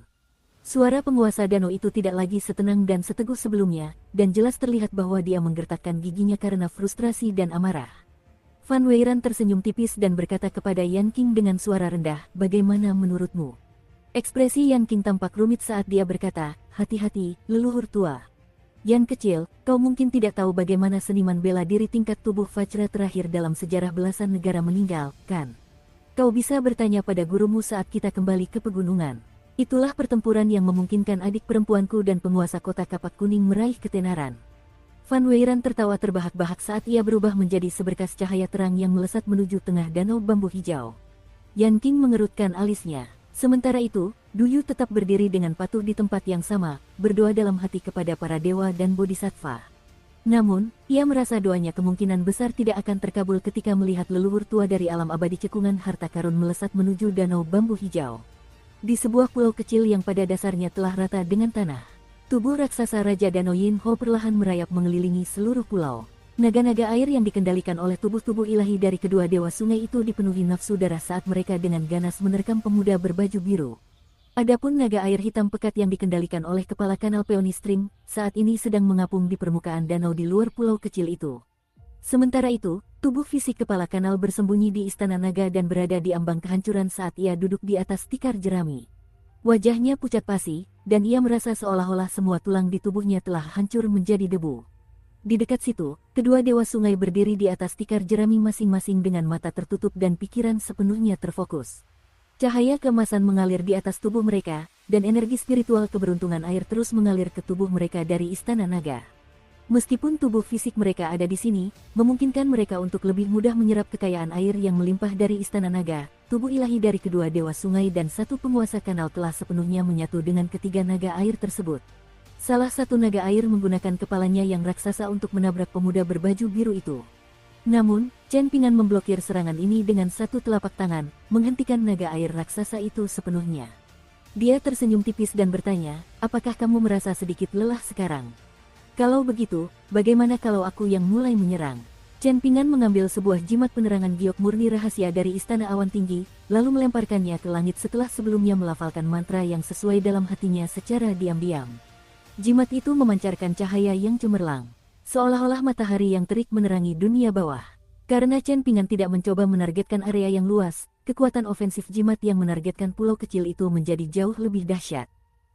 Suara penguasa danau itu tidak lagi setenang dan seteguh sebelumnya, dan jelas terlihat bahwa dia menggertakkan giginya karena frustrasi dan amarah. Fan Weiran tersenyum tipis dan berkata kepada Yan King dengan suara rendah, bagaimana menurutmu? Ekspresi Yan King tampak rumit saat dia berkata, hati-hati, leluhur tua. Yan kecil, kau mungkin tidak tahu bagaimana seniman bela diri tingkat tubuh Vajra terakhir dalam sejarah belasan negara meninggal, kan? Kau bisa bertanya pada gurumu saat kita kembali ke pegunungan. Itulah pertempuran yang memungkinkan adik perempuanku dan penguasa kota Kapak Kuning meraih ketenaran. Fan Weiran tertawa terbahak-bahak saat ia berubah menjadi seberkas cahaya terang yang melesat menuju tengah danau bambu hijau. Yan King mengerutkan alisnya. Sementara itu, Duyu tetap berdiri dengan patuh di tempat yang sama, berdoa dalam hati kepada para dewa dan bodhisattva. Namun, ia merasa doanya kemungkinan besar tidak akan terkabul ketika melihat leluhur tua dari alam abadi cekungan harta karun melesat menuju danau bambu hijau. Di sebuah pulau kecil yang pada dasarnya telah rata dengan tanah. Tubuh raksasa Raja Danau Yin Ho perlahan merayap mengelilingi seluruh pulau. Naga-naga air yang dikendalikan oleh tubuh-tubuh ilahi dari kedua dewa sungai itu dipenuhi nafsu darah saat mereka dengan ganas menerkam pemuda berbaju biru. Adapun naga air hitam pekat yang dikendalikan oleh kepala kanal Peony Stream, saat ini sedang mengapung di permukaan danau di luar pulau kecil itu. Sementara itu, tubuh fisik kepala kanal bersembunyi di istana naga dan berada di ambang kehancuran saat ia duduk di atas tikar jerami. Wajahnya pucat pasi, dan ia merasa seolah-olah semua tulang di tubuhnya telah hancur menjadi debu. Di dekat situ, kedua dewa sungai berdiri di atas tikar jerami masing-masing dengan mata tertutup dan pikiran sepenuhnya terfokus. Cahaya keemasan mengalir di atas tubuh mereka, dan energi spiritual keberuntungan air terus mengalir ke tubuh mereka dari Istana Naga. Meskipun tubuh fisik mereka ada di sini, memungkinkan mereka untuk lebih mudah menyerap kekayaan air yang melimpah dari Istana Naga, tubuh ilahi dari kedua dewa sungai dan satu penguasa kanal telah sepenuhnya menyatu dengan ketiga naga air tersebut. Salah satu naga air menggunakan kepalanya yang raksasa untuk menabrak pemuda berbaju biru itu. Namun, Chen Ping'an memblokir serangan ini dengan satu telapak tangan, menghentikan naga air raksasa itu sepenuhnya. Dia tersenyum tipis dan bertanya, apakah kamu merasa sedikit lelah sekarang? Kalau begitu, bagaimana kalau aku yang mulai menyerang? Chen Ping'an mengambil sebuah jimat penerangan giok murni rahasia dari Istana Awan Tinggi, lalu melemparkannya ke langit setelah sebelumnya melafalkan mantra yang sesuai dalam hatinya secara diam-diam. Jimat itu memancarkan cahaya yang cemerlang, seolah-olah matahari yang terik menerangi dunia bawah. Karena Chen Ping'an tidak mencoba menargetkan area yang luas, kekuatan ofensif jimat yang menargetkan pulau kecil itu menjadi jauh lebih dahsyat.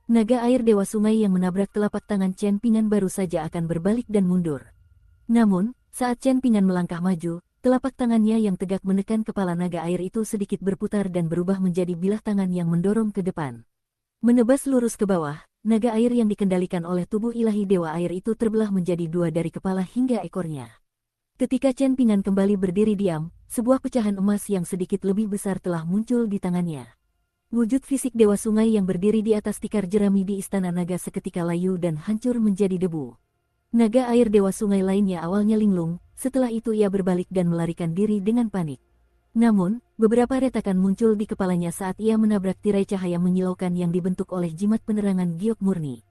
Naga air dewa sungai yang menabrak telapak tangan Chen Ping'an baru saja akan berbalik dan mundur. Namun, saat Chen Ping'an melangkah maju, telapak tangannya yang tegak menekan kepala naga air itu sedikit berputar dan berubah menjadi bilah tangan yang mendorong ke depan. Menebas lurus ke bawah, naga air yang dikendalikan oleh tubuh ilahi dewa air itu terbelah menjadi dua dari kepala hingga ekornya. Ketika Chen Ping'an kembali berdiri diam, sebuah pecahan emas yang sedikit lebih besar telah muncul di tangannya. Wujud fisik dewa sungai yang berdiri di atas tikar jerami di Istana Naga seketika layu dan hancur menjadi debu. Naga air dewa sungai lainnya awalnya linglung, setelah itu ia berbalik dan melarikan diri dengan panik. Namun, beberapa retakan muncul di kepalanya saat ia menabrak tirai cahaya menyilaukan yang dibentuk oleh jimat penerangan giok murni.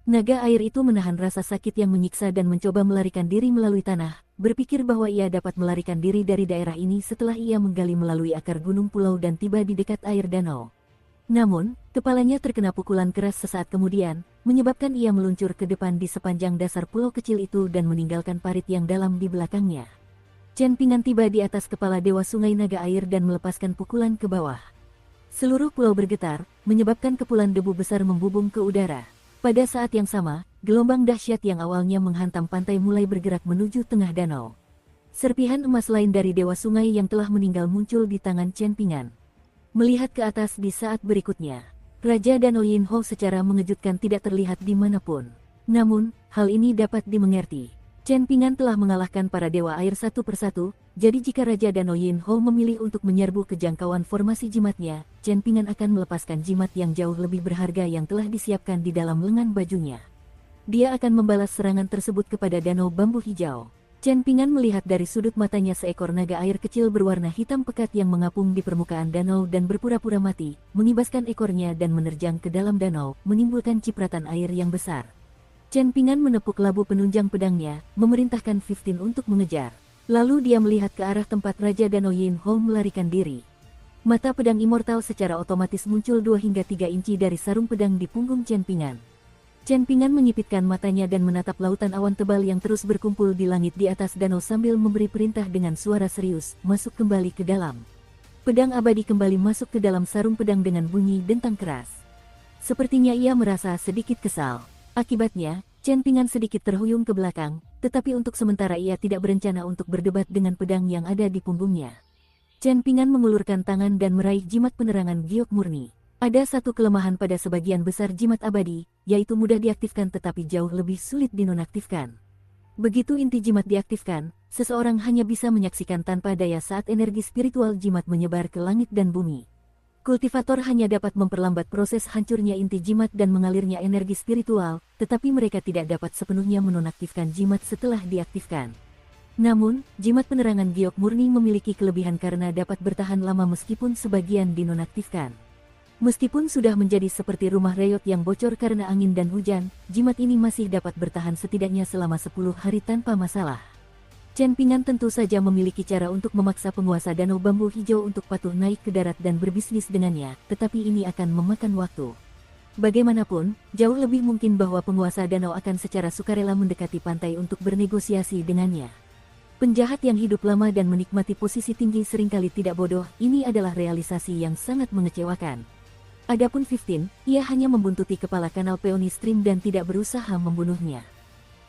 Naga air itu menahan rasa sakit yang menyiksa dan mencoba melarikan diri melalui tanah, berpikir bahwa ia dapat melarikan diri dari daerah ini setelah ia menggali melalui akar gunung pulau dan tiba di dekat air danau. Namun, kepalanya terkena pukulan keras sesaat kemudian, menyebabkan ia meluncur ke depan di sepanjang dasar pulau kecil itu dan meninggalkan parit yang dalam di belakangnya. Chen Ping'an tiba di atas kepala dewa sungai naga air dan melepaskan pukulan ke bawah. Seluruh pulau bergetar, menyebabkan kepulan debu besar membubung ke udara. Pada saat yang sama, gelombang dahsyat yang awalnya menghantam pantai mulai bergerak menuju tengah danau. Serpihan emas lain dari dewa sungai yang telah meninggal muncul di tangan Chen Ping'an. Melihat ke atas di saat berikutnya, Raja Danau Yinhou secara mengejutkan tidak terlihat dimanapun. Namun, hal ini dapat dimengerti. Chen Ping'an telah mengalahkan para dewa air satu persatu, jadi jika Raja Danau Yinhou memilih untuk menyerbu ke jangkauan formasi jimatnya, Chen Ping'an akan melepaskan jimat yang jauh lebih berharga yang telah disiapkan di dalam lengan bajunya. Dia akan membalas serangan tersebut kepada danau bambu hijau. Chen Ping'an melihat dari sudut matanya seekor naga air kecil berwarna hitam pekat yang mengapung di permukaan danau dan berpura-pura mati, mengibaskan ekornya dan menerjang ke dalam danau, menimbulkan cipratan air yang besar. Chen Ping'an menepuk labu penunjang pedangnya, memerintahkan 15 untuk mengejar. Lalu dia melihat ke arah tempat Raja Danau Yinhou melarikan diri. Mata pedang immortal secara otomatis muncul 2 hingga 3 inci dari sarung pedang di punggung Chen Ping'an. Chen Ping'an menyipitkan matanya dan menatap lautan awan tebal yang terus berkumpul di langit di atas danau sambil memberi perintah dengan suara serius, masuk kembali ke dalam. Pedang abadi kembali masuk ke dalam sarung pedang dengan bunyi dentang keras. Sepertinya ia merasa sedikit kesal. Akibatnya, Chen Ping'an sedikit terhuyung ke belakang, tetapi untuk sementara ia tidak berencana untuk berdebat dengan pedang yang ada di punggungnya. Chen Ping'an mengulurkan tangan dan meraih jimat penerangan giok murni. Ada satu kelemahan pada sebagian besar jimat abadi, yaitu mudah diaktifkan tetapi jauh lebih sulit dinonaktifkan. Begitu inti jimat diaktifkan, seseorang hanya bisa menyaksikan tanpa daya saat energi spiritual jimat menyebar ke langit dan bumi. Kultivator hanya dapat memperlambat proses hancurnya inti jimat dan mengalirnya energi spiritual, tetapi mereka tidak dapat sepenuhnya menonaktifkan jimat setelah diaktifkan. Namun, jimat penerangan giok murni memiliki kelebihan karena dapat bertahan lama meskipun sebagian dinonaktifkan. Meskipun sudah menjadi seperti rumah reyot yang bocor karena angin dan hujan, jimat ini masih dapat bertahan setidaknya selama 10 hari tanpa masalah. Chen Ping'an tentu saja memiliki cara untuk memaksa penguasa danau bambu hijau untuk patuh naik ke darat dan berbisnis dengannya, tetapi ini akan memakan waktu. Bagaimanapun, jauh lebih mungkin bahwa penguasa danau akan secara sukarela mendekati pantai untuk bernegosiasi dengannya. Penjahat yang hidup lama dan menikmati posisi tinggi seringkali tidak bodoh, ini adalah realisasi yang sangat mengecewakan. Adapun 15, ia hanya membuntuti kepala kanal Peony Stream dan tidak berusaha membunuhnya.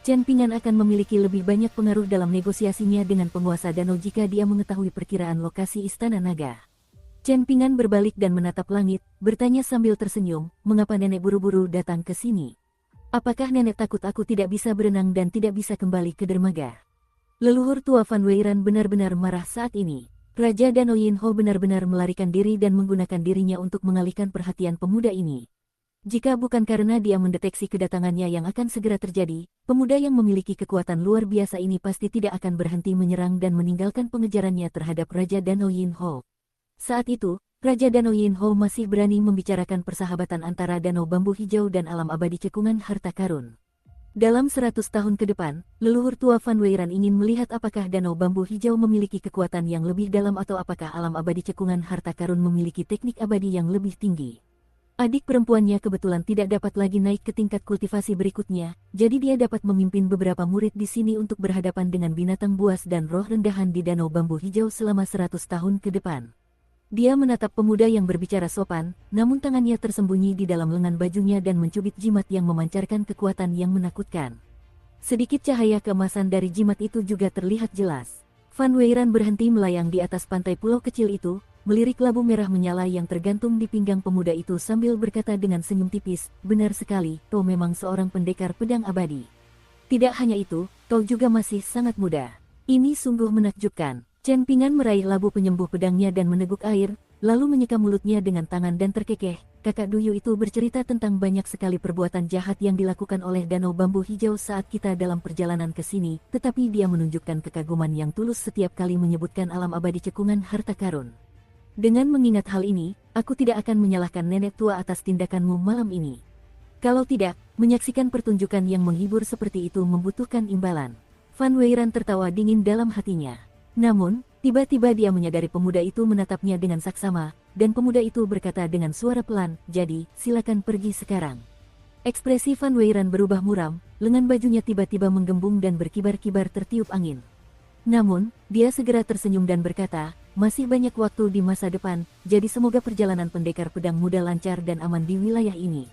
Chen Pingan akan memiliki lebih banyak pengaruh dalam negosiasinya dengan penguasa danau jika dia mengetahui perkiraan lokasi Istana Naga. Chen Pingan berbalik dan menatap langit, bertanya sambil tersenyum, mengapa nenek buru-buru datang ke sini? Apakah nenek takut aku tidak bisa berenang dan tidak bisa kembali ke dermaga? Leluhur tua Fan Weiran benar-benar marah saat ini. Raja Danau Yinho benar-benar melarikan diri dan menggunakan dirinya untuk mengalihkan perhatian pemuda ini. Jika bukan karena dia mendeteksi kedatangannya yang akan segera terjadi, pemuda yang memiliki kekuatan luar biasa ini pasti tidak akan berhenti menyerang dan meninggalkan pengejarannya terhadap Raja Danau Yinho. Saat itu, Raja Danau Yinho masih berani membicarakan persahabatan antara Danau Bambu Hijau dan alam abadi cekungan harta karun. Dalam 100 tahun ke depan, leluhur tua Fan Weiran ingin melihat apakah Danau Bambu Hijau memiliki kekuatan yang lebih dalam atau apakah alam abadi cekungan harta karun memiliki teknik abadi yang lebih tinggi. Adik perempuannya kebetulan tidak dapat lagi naik ke tingkat kultivasi berikutnya, jadi dia dapat memimpin beberapa murid di sini untuk berhadapan dengan binatang buas dan roh rendahan di Danau Bambu Hijau selama 100 tahun ke depan. Dia menatap pemuda yang berbicara sopan, namun tangannya tersembunyi di dalam lengan bajunya dan mencubit jimat yang memancarkan kekuatan yang menakutkan. Sedikit cahaya keemasan dari jimat itu juga terlihat jelas. Fan Weiran berhenti melayang di atas pantai pulau kecil itu, melirik labu merah menyala yang tergantung di pinggang pemuda itu sambil berkata dengan senyum tipis, benar sekali, kau memang seorang pendekar pedang abadi. Tidak hanya itu, kau juga masih sangat muda. Ini sungguh menakjubkan. Chen Pingan meraih labu penyembuh pedangnya dan meneguk air, lalu menyeka mulutnya dengan tangan dan terkekeh. Kakak Duyu itu bercerita tentang banyak sekali perbuatan jahat yang dilakukan oleh Danau Bambu Hijau saat kita dalam perjalanan ke sini, tetapi dia menunjukkan kekaguman yang tulus setiap kali menyebutkan alam abadi cekungan harta karun. Dengan mengingat hal ini, aku tidak akan menyalahkan nenek tua atas tindakanmu malam ini. Kalau tidak, menyaksikan pertunjukan yang menghibur seperti itu membutuhkan imbalan. Fan Weiran tertawa dingin dalam hatinya. Namun, tiba-tiba dia menyadari pemuda itu menatapnya dengan saksama, dan pemuda itu berkata dengan suara pelan, jadi, silakan pergi sekarang. Ekspresi Fan Weiran berubah muram, lengan bajunya tiba-tiba menggembung dan berkibar-kibar tertiup angin. Namun, dia segera tersenyum dan berkata, masih banyak waktu di masa depan, jadi semoga perjalanan pendekar pedang muda lancar dan aman di wilayah ini.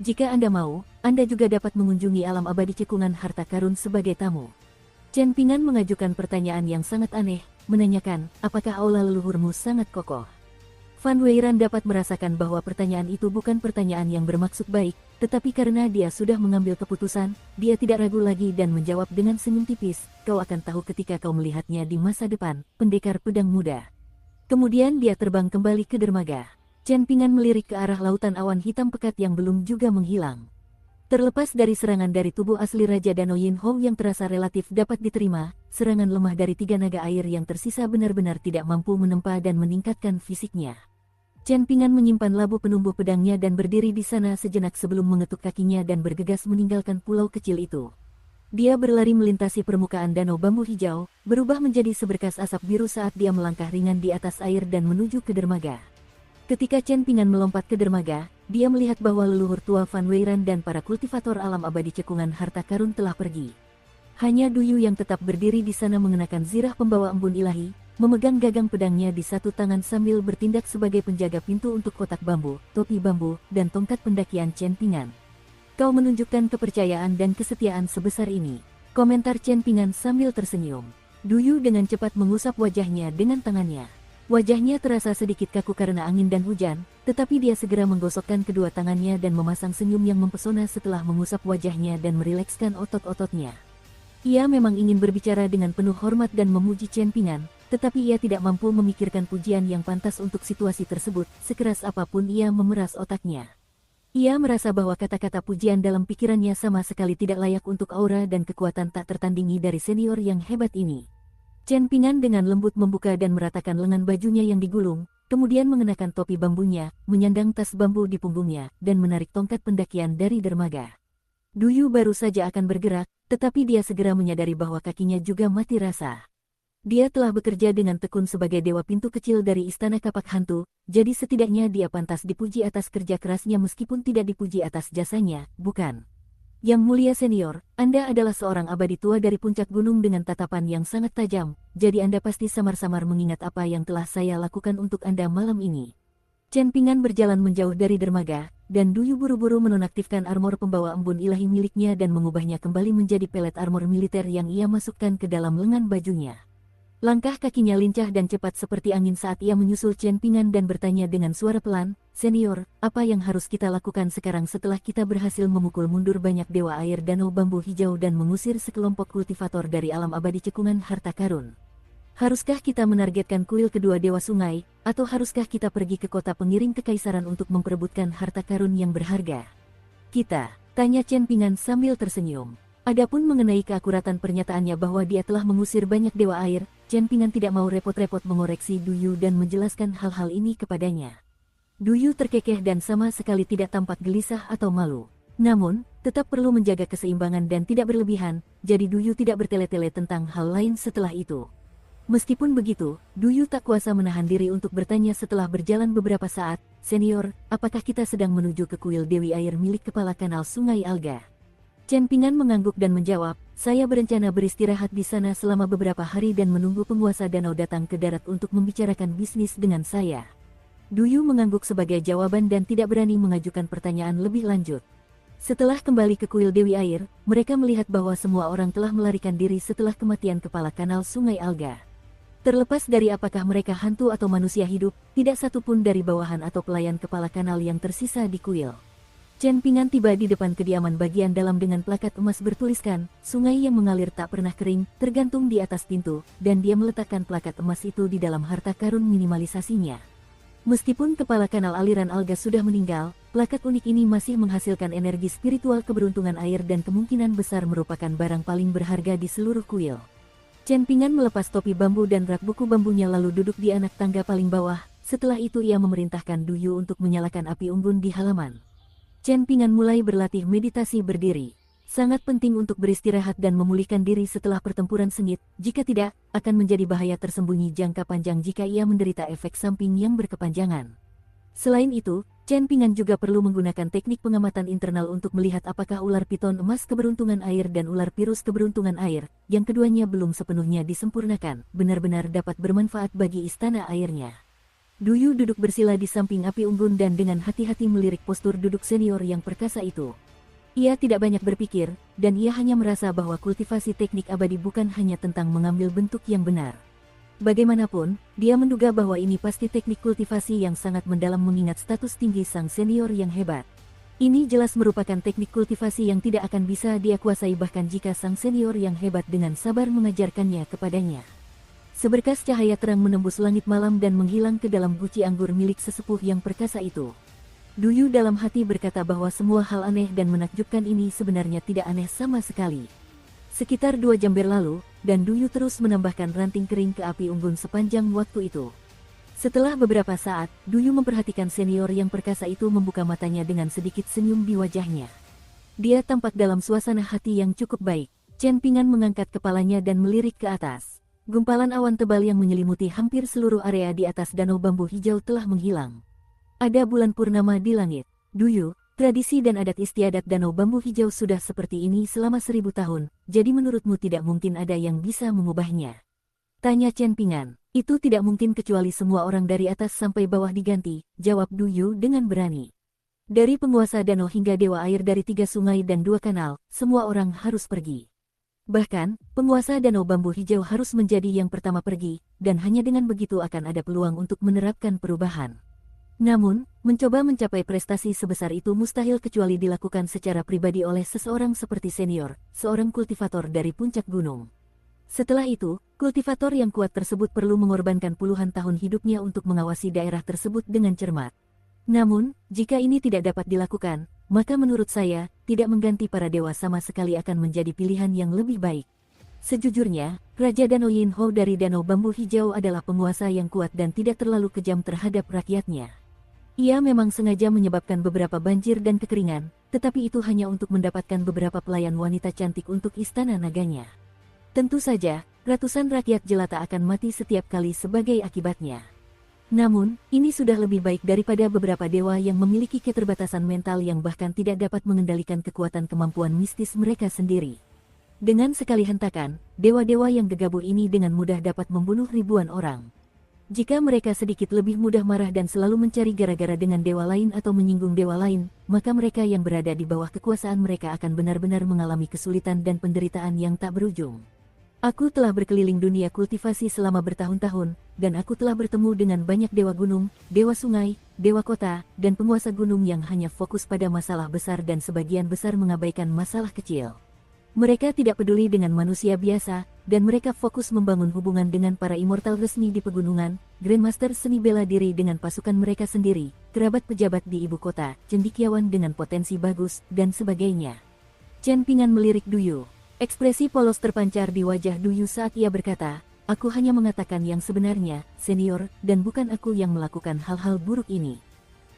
Jika Anda mau, Anda juga dapat mengunjungi alam abadi cekungan harta karun sebagai tamu. Chen Pingan mengajukan pertanyaan yang sangat aneh, menanyakan, apakah aula leluhurmu sangat kokoh? Fan Weiran dapat merasakan bahwa pertanyaan itu bukan pertanyaan yang bermaksud baik, tetapi karena dia sudah mengambil keputusan, dia tidak ragu lagi dan menjawab dengan senyum tipis, kau akan tahu ketika kau melihatnya di masa depan, pendekar pedang muda. Kemudian dia terbang kembali ke dermaga. Chen Pingan melirik ke arah lautan awan hitam pekat yang belum juga menghilang. Terlepas dari serangan dari tubuh asli Raja Danau Yinho yang terasa relatif dapat diterima, serangan lemah dari 3 naga air yang tersisa benar-benar tidak mampu menempa dan meningkatkan fisiknya. Chen Pingan menyimpan labu penumbuh pedangnya dan berdiri di sana sejenak sebelum mengetuk kakinya dan bergegas meninggalkan pulau kecil itu. Dia berlari melintasi permukaan Danau Bambu Hijau, berubah menjadi seberkas asap biru saat dia melangkah ringan di atas air dan menuju ke dermaga. Ketika Chen Pingan melompat ke dermaga, dia melihat bahwa leluhur tua Fan Weiran dan para kultivator alam abadi cekungan harta karun telah pergi. Hanya Duyu yang tetap berdiri di sana mengenakan zirah pembawa embun ilahi, memegang gagang pedangnya di satu tangan sambil bertindak sebagai penjaga pintu untuk kotak bambu, topi bambu, dan tongkat pendakian Chen Pingan. Kau menunjukkan kepercayaan dan kesetiaan sebesar ini. Komentar Chen Pingan sambil tersenyum. Duyu dengan cepat mengusap wajahnya dengan tangannya. Wajahnya terasa sedikit kaku karena angin dan hujan, tetapi dia segera menggosokkan kedua tangannya dan memasang senyum yang mempesona setelah mengusap wajahnya dan merilekskan otot-ototnya. Ia memang ingin berbicara dengan penuh hormat dan memuji Chen Pingan, tetapi ia tidak mampu memikirkan pujian yang pantas untuk situasi tersebut, sekeras apapun ia memeras otaknya. Ia merasa bahwa kata-kata pujian dalam pikirannya sama sekali tidak layak untuk aura dan kekuatan tak tertandingi dari senior yang hebat ini. Chen Pingan dengan lembut membuka dan meratakan lengan bajunya yang digulung, kemudian mengenakan topi bambunya, menyandang tas bambu di punggungnya, dan menarik tongkat pendakian dari dermaga. Duyu baru saja akan bergerak, tetapi dia segera menyadari bahwa kakinya juga mati rasa. Dia telah bekerja dengan tekun sebagai dewa pintu kecil dari Istana Kapak Hantu, jadi setidaknya dia pantas dipuji atas kerja kerasnya meskipun tidak dipuji atas jasanya, bukan? Yang mulia senior, Anda adalah seorang abadi tua dari puncak gunung dengan tatapan yang sangat tajam, jadi Anda pasti samar-samar mengingat apa yang telah saya lakukan untuk Anda malam ini. Chen Pingan berjalan menjauh dari dermaga, dan Duyu buru-buru menonaktifkan armor pembawa embun ilahi miliknya dan mengubahnya kembali menjadi pelet armor militer yang ia masukkan ke dalam lengan bajunya. Langkah kakinya lincah dan cepat seperti angin saat ia menyusul Chen Pingan dan bertanya dengan suara pelan, "Senior, apa yang harus kita lakukan sekarang setelah kita berhasil memukul mundur banyak dewa air danau bambu hijau dan mengusir sekelompok kultivator dari alam abadi cekungan harta karun? Haruskah kita menargetkan kuil kedua dewa sungai, atau haruskah kita pergi ke kota pengiring kekaisaran untuk memperebutkan harta karun yang berharga?" "Kita," tanya Chen Pingan sambil tersenyum. Adapun mengenai keakuratan pernyataannya bahwa dia telah mengusir banyak dewa air, Chen Pingan tidak mau repot-repot mengoreksi Duyu dan menjelaskan hal-hal ini kepadanya. Duyu terkekeh dan sama sekali tidak tampak gelisah atau malu. Namun, tetap perlu menjaga keseimbangan dan tidak berlebihan, jadi Duyu tidak bertele-tele tentang hal lain setelah itu. Meskipun begitu, Duyu tak kuasa menahan diri untuk bertanya setelah berjalan beberapa saat, "Senior, apakah kita sedang menuju ke kuil Dewi Air milik kepala kanal Sungai Alga?" Chen Pingan mengangguk dan menjawab, "Saya berencana beristirahat di sana selama beberapa hari dan menunggu penguasa danau datang ke darat untuk membicarakan bisnis dengan saya." Duyu mengangguk sebagai jawaban dan tidak berani mengajukan pertanyaan lebih lanjut. Setelah kembali ke kuil Dewi Air, mereka melihat bahwa semua orang telah melarikan diri setelah kematian kepala kanal Sungai Alga. Terlepas dari apakah mereka hantu atau manusia hidup, tidak satu pun dari bawahan atau pelayan kepala kanal yang tersisa di kuil. Chen Pingan tiba di depan kediaman bagian dalam dengan plakat emas bertuliskan, "Sungai yang mengalir tak pernah kering," tergantung di atas pintu, dan dia meletakkan plakat emas itu di dalam harta karun minimalisasinya. Meskipun kepala kanal aliran alga sudah meninggal, plakat unik ini masih menghasilkan energi spiritual keberuntungan air dan kemungkinan besar merupakan barang paling berharga di seluruh kuil. Chen Pingan melepas topi bambu dan rak buku bambunya lalu duduk di anak tangga paling bawah. Setelah itu ia memerintahkan Duyu untuk menyalakan api unggun di halaman. Chen Pingan mulai berlatih meditasi berdiri. Sangat penting untuk beristirahat dan memulihkan diri setelah pertempuran sengit, jika tidak, akan menjadi bahaya tersembunyi jangka panjang jika ia menderita efek samping yang berkepanjangan. Selain itu, Chen Pingan juga perlu menggunakan teknik pengamatan internal untuk melihat apakah ular piton emas keberuntungan air dan ular pirus keberuntungan air, yang keduanya belum sepenuhnya disempurnakan, benar-benar dapat bermanfaat bagi istana airnya. Duyu duduk bersila di samping api unggun dan dengan hati-hati melirik postur duduk senior yang perkasa itu. Ia tidak banyak berpikir, dan ia hanya merasa bahwa kultivasi teknik abadi bukan hanya tentang mengambil bentuk yang benar. Bagaimanapun, dia menduga bahwa ini pasti teknik kultivasi yang sangat mendalam mengingat status tinggi sang senior yang hebat. Ini jelas merupakan teknik kultivasi yang tidak akan bisa dia kuasai bahkan jika sang senior yang hebat dengan sabar mengajarkannya kepadanya. Seberkas cahaya terang menembus langit malam dan menghilang ke dalam guci anggur milik sesepuh yang perkasa itu. Duyu dalam hati berkata bahwa semua hal aneh dan menakjubkan ini sebenarnya tidak aneh sama sekali. Sekitar 2 jam berlalu, dan Duyu terus menambahkan ranting kering ke api unggun sepanjang waktu itu. Setelah beberapa saat, Duyu memperhatikan senior yang perkasa itu membuka matanya dengan sedikit senyum di wajahnya. Dia tampak dalam suasana hati yang cukup baik. Chen Pingan mengangkat kepalanya dan melirik ke atas. Gumpalan awan tebal yang menyelimuti hampir seluruh area di atas danau bambu hijau telah menghilang. Ada bulan purnama di langit. Duyu, tradisi dan adat istiadat danau bambu hijau sudah seperti ini selama 1000 tahun, jadi menurutmu tidak mungkin ada yang bisa mengubahnya? Tanya Chen Pingan. Itu tidak mungkin kecuali semua orang dari atas sampai bawah diganti, jawab Duyu dengan berani. Dari penguasa danau hingga dewa air dari 3 sungai dan 2 kanal, semua orang harus pergi. Bahkan, penguasa danau bambu hijau harus menjadi yang pertama pergi, dan hanya dengan begitu akan ada peluang untuk menerapkan perubahan. Namun, mencoba mencapai prestasi sebesar itu mustahil kecuali dilakukan secara pribadi oleh seseorang seperti senior, seorang kultivator dari puncak gunung. Setelah itu, kultivator yang kuat tersebut perlu mengorbankan puluhan tahun hidupnya untuk mengawasi daerah tersebut dengan cermat. Namun, jika ini tidak dapat dilakukan, maka menurut saya, tidak mengganti para dewa sama sekali akan menjadi pilihan yang lebih baik. Sejujurnya, Raja Danau Yinho dari Danau Bambu Hijau adalah penguasa yang kuat dan tidak terlalu kejam terhadap rakyatnya. Ia memang sengaja menyebabkan beberapa banjir dan kekeringan, tetapi itu hanya untuk mendapatkan beberapa pelayan wanita cantik untuk istana naganya. Tentu saja, ratusan rakyat jelata akan mati setiap kali sebagai akibatnya. Namun, ini sudah lebih baik daripada beberapa dewa yang memiliki keterbatasan mental yang bahkan tidak dapat mengendalikan kekuatan kemampuan mistis mereka sendiri. Dengan sekali hentakan, dewa-dewa yang gegabah ini dengan mudah dapat membunuh ribuan orang. Jika mereka sedikit lebih mudah marah dan selalu mencari gara-gara dengan dewa lain atau menyinggung dewa lain, maka mereka yang berada di bawah kekuasaan mereka akan benar-benar mengalami kesulitan dan penderitaan yang tak berujung. Aku telah berkeliling dunia kultivasi selama bertahun-tahun, dan aku telah bertemu dengan banyak dewa gunung, dewa sungai, dewa kota, dan penguasa gunung yang hanya fokus pada masalah besar dan sebagian besar mengabaikan masalah kecil. Mereka tidak peduli dengan manusia biasa, dan mereka fokus membangun hubungan dengan para immortal resmi di pegunungan, Grandmaster seni bela diri dengan pasukan mereka sendiri, kerabat pejabat di ibu kota, cendekiawan dengan potensi bagus, dan sebagainya. Chen Ping'an melirik Duyu. Ekspresi polos terpancar di wajah Duyu saat ia berkata, "Aku hanya mengatakan yang sebenarnya, senior, dan bukan aku yang melakukan hal-hal buruk ini.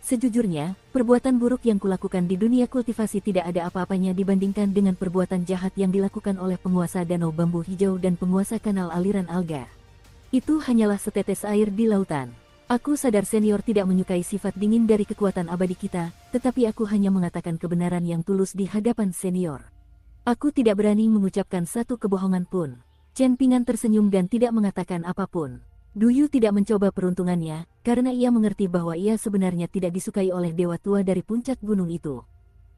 Sejujurnya, perbuatan buruk yang kulakukan di dunia kultivasi tidak ada apa-apanya dibandingkan dengan perbuatan jahat yang dilakukan oleh penguasa Danau Bambu Hijau dan penguasa kanal aliran alga. Itu hanyalah setetes air di lautan. Aku sadar senior tidak menyukai sifat dingin dari kekuatan abadi kita, tetapi aku hanya mengatakan kebenaran yang tulus di hadapan senior. Aku tidak berani mengucapkan satu kebohongan pun." Chen Ping'an tersenyum dan tidak mengatakan apapun. Duyu tidak mencoba peruntungannya, karena ia mengerti bahwa ia sebenarnya tidak disukai oleh dewa tua dari puncak gunung itu.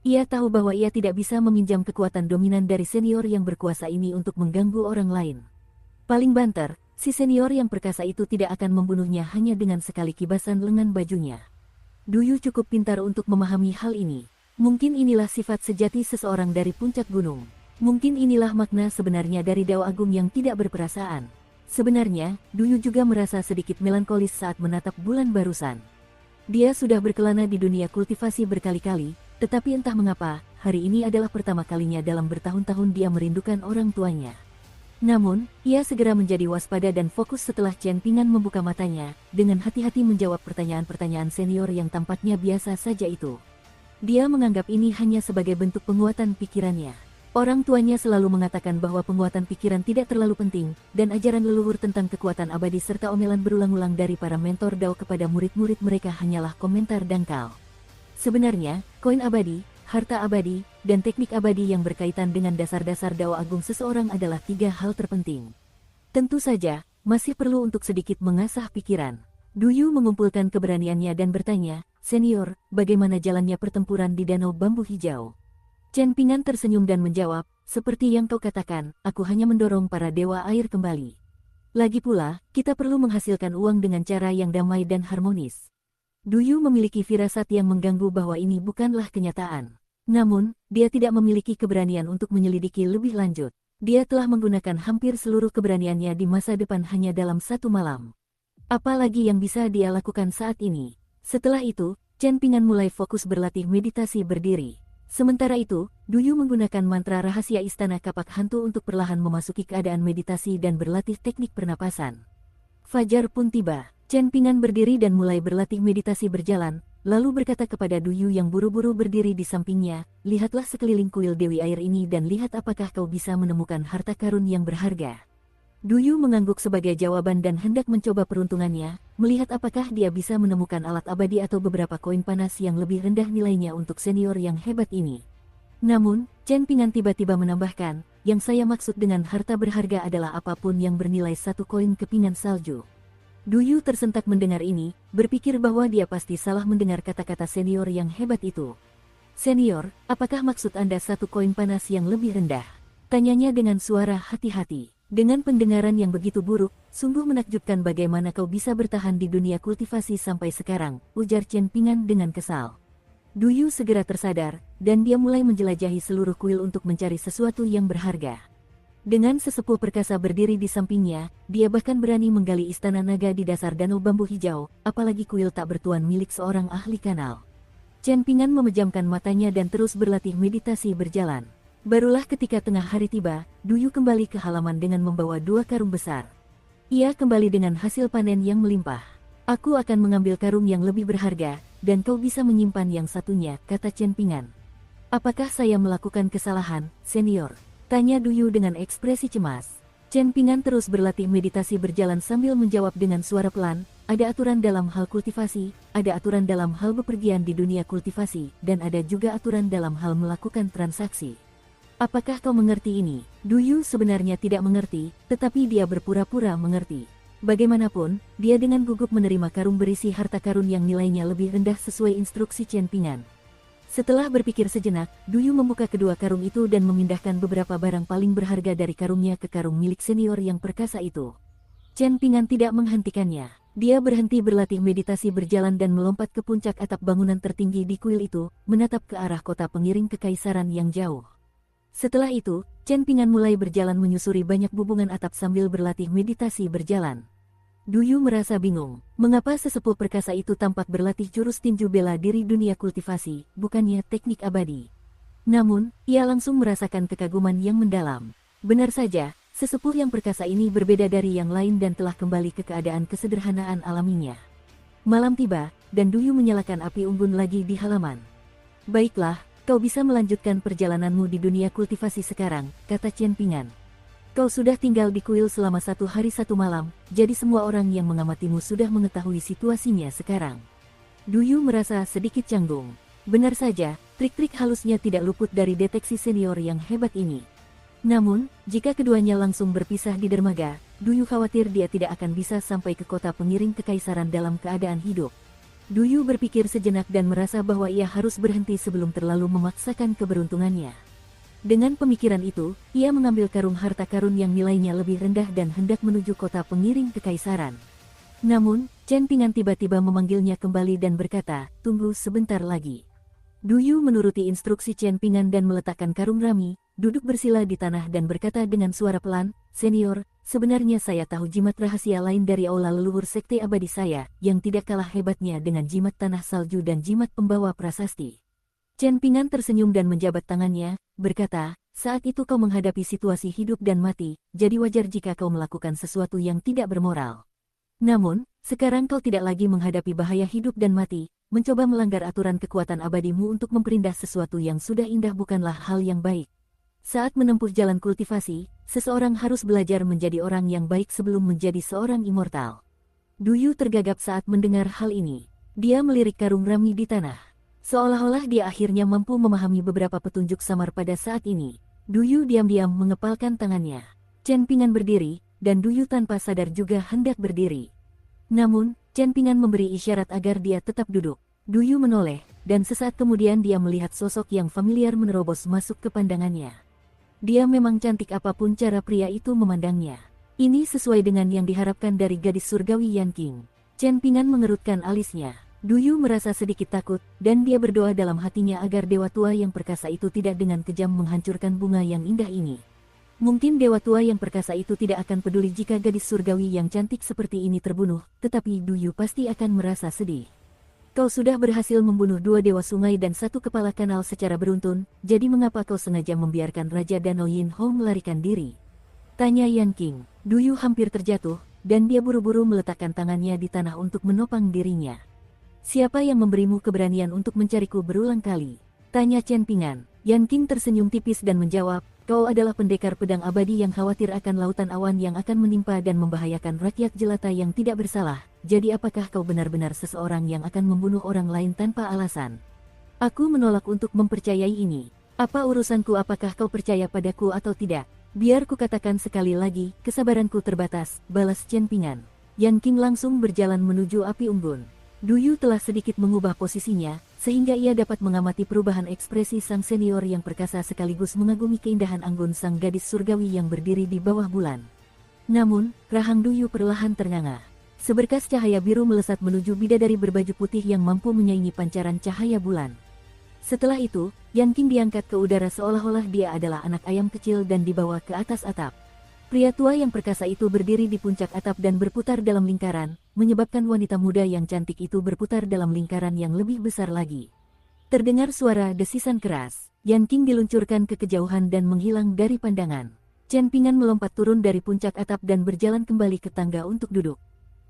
Ia tahu bahwa ia tidak bisa meminjam kekuatan dominan dari senior yang berkuasa ini untuk mengganggu orang lain. Paling banter, si senior yang perkasa itu tidak akan membunuhnya hanya dengan sekali kibasan lengan bajunya. Duyu cukup pintar untuk memahami hal ini. Mungkin inilah sifat sejati seseorang dari puncak gunung. Mungkin inilah makna sebenarnya dari Dewa Agung yang tidak berperasaan. Sebenarnya, Duyu juga merasa sedikit melankolis saat menatap bulan barusan. Dia sudah berkelana di dunia kultivasi berkali-kali, tetapi entah mengapa, hari ini adalah pertama kalinya dalam bertahun-tahun dia merindukan orang tuanya. Namun, ia segera menjadi waspada dan fokus setelah Chen Ping'an membuka matanya, dengan hati-hati menjawab pertanyaan-pertanyaan senior yang tampaknya biasa saja itu. Dia menganggap ini hanya sebagai bentuk penguatan pikirannya. Orang tuanya selalu mengatakan bahwa penguatan pikiran tidak terlalu penting, dan ajaran leluhur tentang kekuatan abadi serta omelan berulang-ulang dari para mentor Dao kepada murid-murid mereka hanyalah komentar dangkal. Sebenarnya, koin abadi, harta abadi, dan teknik abadi yang berkaitan dengan dasar-dasar Dao Agung seseorang adalah 3 hal terpenting. Tentu saja, masih perlu untuk sedikit mengasah pikiran. Duyu mengumpulkan keberaniannya dan bertanya, "Senior, bagaimana jalannya pertempuran di Danau Bambu Hijau?" Chen Ping'an tersenyum dan menjawab, "Seperti yang kau katakan, aku hanya mendorong para dewa air kembali. Lagi pula, kita perlu menghasilkan uang dengan cara yang damai dan harmonis." Duyu memiliki firasat yang mengganggu bahwa ini bukanlah kenyataan. Namun, dia tidak memiliki keberanian untuk menyelidiki lebih lanjut. Dia telah menggunakan hampir seluruh keberaniannya di masa depan hanya dalam 1 malam. Apalagi yang bisa dia lakukan saat ini? Setelah itu, Chen Ping'an mulai fokus berlatih meditasi berdiri. Sementara itu, Duyu menggunakan mantra rahasia istana kapak hantu untuk perlahan memasuki keadaan meditasi dan berlatih teknik pernapasan. Fajar pun tiba. Chen Ping'an berdiri dan mulai berlatih meditasi berjalan, lalu berkata kepada Duyu yang buru-buru berdiri di sampingnya, "Lihatlah sekeliling kuil Dewi Air ini dan lihat apakah kau bisa menemukan harta karun yang berharga." Duyu mengangguk sebagai jawaban dan hendak mencoba peruntungannya, melihat apakah dia bisa menemukan alat abadi atau beberapa koin panas yang lebih rendah nilainya untuk senior yang hebat ini. Namun, Chen Ping'an tiba-tiba menambahkan, "Yang saya maksud dengan harta berharga adalah apapun yang bernilai 1 koin kepingan salju." Duyu tersentak mendengar ini, berpikir bahwa dia pasti salah mendengar kata-kata senior yang hebat itu. "Senior, apakah maksud Anda 1 koin panas yang lebih rendah?" Tanyanya dengan suara hati-hati. "Dengan pendengaran yang begitu buruk, sungguh menakjubkan bagaimana kau bisa bertahan di dunia kultivasi sampai sekarang," ujar Chen Ping'an dengan kesal. Duyu segera tersadar, dan dia mulai menjelajahi seluruh kuil untuk mencari sesuatu yang berharga. Dengan sesepuh perkasa berdiri di sampingnya, dia bahkan berani menggali istana naga di dasar Danau Bambu Hijau, apalagi kuil tak bertuan milik seorang ahli kanal. Chen Ping'an memejamkan matanya dan terus berlatih meditasi berjalan. Barulah ketika tengah hari tiba, Duyu kembali ke halaman dengan membawa 2 karung besar. Ia kembali dengan hasil panen yang melimpah. "Aku akan mengambil karung yang lebih berharga, dan kau bisa menyimpan yang satunya," kata Chen Ping'an. "Apakah saya melakukan kesalahan, senior?" tanya Duyu dengan ekspresi cemas. Chen Ping'an terus berlatih meditasi berjalan sambil menjawab dengan suara pelan, "Ada aturan dalam hal kultivasi, ada aturan dalam hal bepergian di dunia kultivasi, dan ada juga aturan dalam hal melakukan transaksi. Apakah kau mengerti ini?" Duyu sebenarnya tidak mengerti, tetapi dia berpura-pura mengerti. Bagaimanapun, dia dengan gugup menerima karung berisi harta karun yang nilainya lebih rendah sesuai instruksi Chen Ping'an. Setelah berpikir sejenak, Duyu membuka kedua karung itu dan memindahkan beberapa barang paling berharga dari karungnya ke karung milik senior yang perkasa itu. Chen Ping'an tidak menghentikannya. Dia berhenti berlatih meditasi berjalan dan melompat ke puncak atap bangunan tertinggi di kuil itu, menatap ke arah kota pengiring kekaisaran yang jauh. Setelah itu, Chen Ping'an mulai berjalan menyusuri banyak bubungan atap sambil berlatih meditasi berjalan. Duyu merasa bingung, mengapa sesepuh perkasa itu tampak berlatih jurus tinju bela diri dunia kultivasi, bukannya teknik abadi. Namun, ia langsung merasakan kekaguman yang mendalam. Benar saja, sesepuh yang perkasa ini berbeda dari yang lain dan telah kembali ke keadaan kesederhanaan alaminya. Malam tiba, dan Duyu menyalakan api unggun lagi di halaman. Baiklah, kau bisa melanjutkan perjalananmu di dunia kultivasi sekarang, kata Chen Ping'an. Kau sudah tinggal di kuil selama 1 hari 1 malam, jadi semua orang yang mengamatimu sudah mengetahui situasinya sekarang. Duyu merasa sedikit canggung. Benar saja, trik-trik halusnya tidak luput dari deteksi senior yang hebat ini. Namun, jika keduanya langsung berpisah di dermaga, Duyu khawatir dia tidak akan bisa sampai ke kota pengiring kekaisaran dalam keadaan hidup. Duyu berpikir sejenak dan merasa bahwa ia harus berhenti sebelum terlalu memaksakan keberuntungannya. Dengan pemikiran itu, ia mengambil karung harta karun yang nilainya lebih rendah dan hendak menuju kota pengiring kekaisaran. Namun, Chen Ping'an tiba-tiba memanggilnya kembali dan berkata, "Tunggu sebentar lagi." Duyu menuruti instruksi Chen Ping'an dan meletakkan karung rami, duduk bersila di tanah dan berkata dengan suara pelan, "Senior, sebenarnya saya tahu jimat rahasia lain dari aula leluhur sekte abadi saya, yang tidak kalah hebatnya dengan jimat tanah salju dan jimat pembawa prasasti." Chen Ping'an tersenyum dan menjabat tangannya, berkata, "Saat itu kau menghadapi situasi hidup dan mati, jadi wajar jika kau melakukan sesuatu yang tidak bermoral. Namun, sekarang kau tidak lagi menghadapi bahaya hidup dan mati, mencoba melanggar aturan kekuatan abadimu untuk memperindah sesuatu yang sudah indah bukanlah hal yang baik. Saat menempuh jalan kultivasi, seseorang harus belajar menjadi orang yang baik sebelum menjadi seorang immortal." Duyu tergagap saat mendengar hal ini. Dia melirik karung rami di tanah. Seolah-olah dia akhirnya mampu memahami beberapa petunjuk samar pada saat ini. Duyu diam-diam mengepalkan tangannya. Chen Ping'an berdiri, dan Duyu tanpa sadar juga hendak berdiri. Namun, Chen Ping'an memberi isyarat agar dia tetap duduk. Duyu menoleh, dan sesaat kemudian dia melihat sosok yang familiar menerobos masuk ke pandangannya. Dia memang cantik apapun cara pria itu memandangnya. Ini sesuai dengan yang diharapkan dari gadis surgawi Yan Qing. Chen Ping'an mengerutkan alisnya. Duyu merasa sedikit takut, dan dia berdoa dalam hatinya agar dewa tua yang perkasa itu tidak dengan kejam menghancurkan bunga yang indah ini. Mungkin dewa tua yang perkasa itu tidak akan peduli jika gadis surgawi yang cantik seperti ini terbunuh, tetapi Duyu pasti akan merasa sedih. "Kau sudah berhasil membunuh 2 dewa sungai dan 1 kepala kanal secara beruntun, jadi mengapa kau sengaja membiarkan Raja Danau Yinho melarikan diri?" tanya Yan Qing. Duyu hampir terjatuh, dan dia buru-buru meletakkan tangannya di tanah untuk menopang dirinya. "Siapa yang memberimu keberanian untuk mencariku berulang kali?" tanya Chen Ping'an. Yan Qing tersenyum tipis dan menjawab, "Kau adalah pendekar pedang abadi yang khawatir akan lautan awan yang akan menimpa dan membahayakan rakyat jelata yang tidak bersalah. Jadi apakah kau benar-benar seseorang yang akan membunuh orang lain tanpa alasan?" "Aku menolak untuk mempercayai ini. Apa urusanku apakah kau percaya padaku atau tidak? Biar ku katakan sekali lagi, kesabaranku terbatas," balas Chen Ping'an. Yan Qing langsung berjalan menuju api unggun. Duyu telah sedikit mengubah posisinya, sehingga ia dapat mengamati perubahan ekspresi sang senior yang perkasa sekaligus mengagumi keindahan anggun sang gadis surgawi yang berdiri di bawah bulan. Namun, rahang Duyu perlahan ternganga. Seberkas cahaya biru melesat menuju bidadari berbaju putih yang mampu menyaingi pancaran cahaya bulan. Setelah itu, Yan Qing diangkat ke udara seolah-olah dia adalah anak ayam kecil dan dibawa ke atas atap. Pria tua yang perkasa itu berdiri di puncak atap dan berputar dalam lingkaran, menyebabkan wanita muda yang cantik itu berputar dalam lingkaran yang lebih besar lagi. Terdengar suara desisan keras. Yan Qing diluncurkan ke kejauhan dan menghilang dari pandangan. Chen Ping'an melompat turun dari puncak atap dan berjalan kembali ke tangga untuk duduk.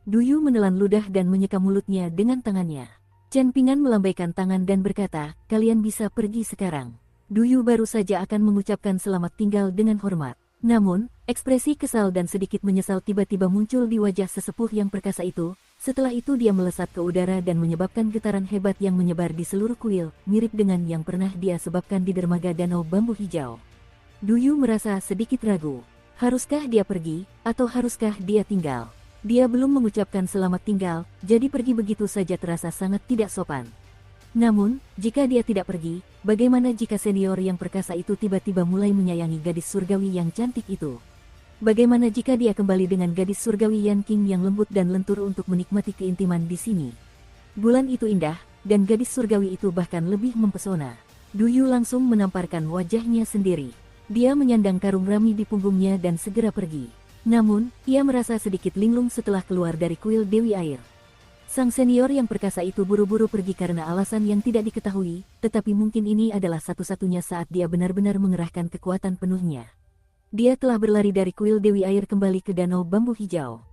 Duyu menelan ludah dan menyeka mulutnya dengan tangannya. Chen Ping'an melambaikan tangan dan berkata, "Kalian bisa pergi sekarang." Duyu baru saja akan mengucapkan selamat tinggal dengan hormat. Namun, ekspresi kesal dan sedikit menyesal tiba-tiba muncul di wajah sesepuh yang perkasa itu. Setelah itu dia melesat ke udara dan menyebabkan getaran hebat yang menyebar di seluruh kuil, mirip dengan yang pernah dia sebabkan di dermaga danau bambu hijau. Duyu merasa sedikit ragu. Haruskah dia pergi, atau haruskah dia tinggal? Dia belum mengucapkan selamat tinggal, jadi pergi begitu saja terasa sangat tidak sopan. Namun, jika dia tidak pergi, bagaimana jika senior yang perkasa itu tiba-tiba mulai menyayangi gadis surgawi yang cantik itu? Bagaimana jika dia kembali dengan gadis surgawi Yan King yang lembut dan lentur untuk menikmati keintiman di sini? Bulan itu indah, dan gadis surgawi itu bahkan lebih mempesona. Du Yu langsung menamparkan wajahnya sendiri. Dia menyandang karung rami di punggungnya dan segera pergi. Namun, ia merasa sedikit linglung setelah keluar dari kuil Dewi Air. Sang senior yang perkasa itu buru-buru pergi karena alasan yang tidak diketahui, tetapi mungkin ini adalah satu-satunya saat dia benar-benar mengerahkan kekuatan penuhnya. Dia telah berlari dari kuil Dewi Air kembali ke danau bambu hijau.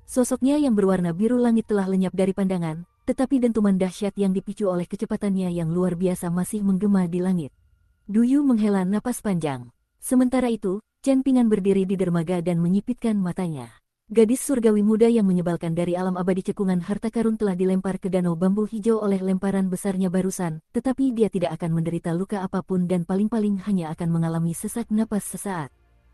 Sosoknya yang berwarna biru langit telah lenyap dari pandangan, tetapi dentuman dahsyat yang dipicu oleh kecepatannya yang luar biasa masih menggema di langit. Du Yu menghela napas panjang. Sementara itu, Chen Pingan berdiri di dermaga dan menyipitkan matanya. Gadis surgawi muda yang menyebalkan dari alam abadi cekungan harta karun telah dilempar ke danau bambu hijau oleh lemparan besarnya barusan, tetapi dia tidak akan menderita luka apapun dan paling-paling hanya akan mengalami sesak napas sesaat.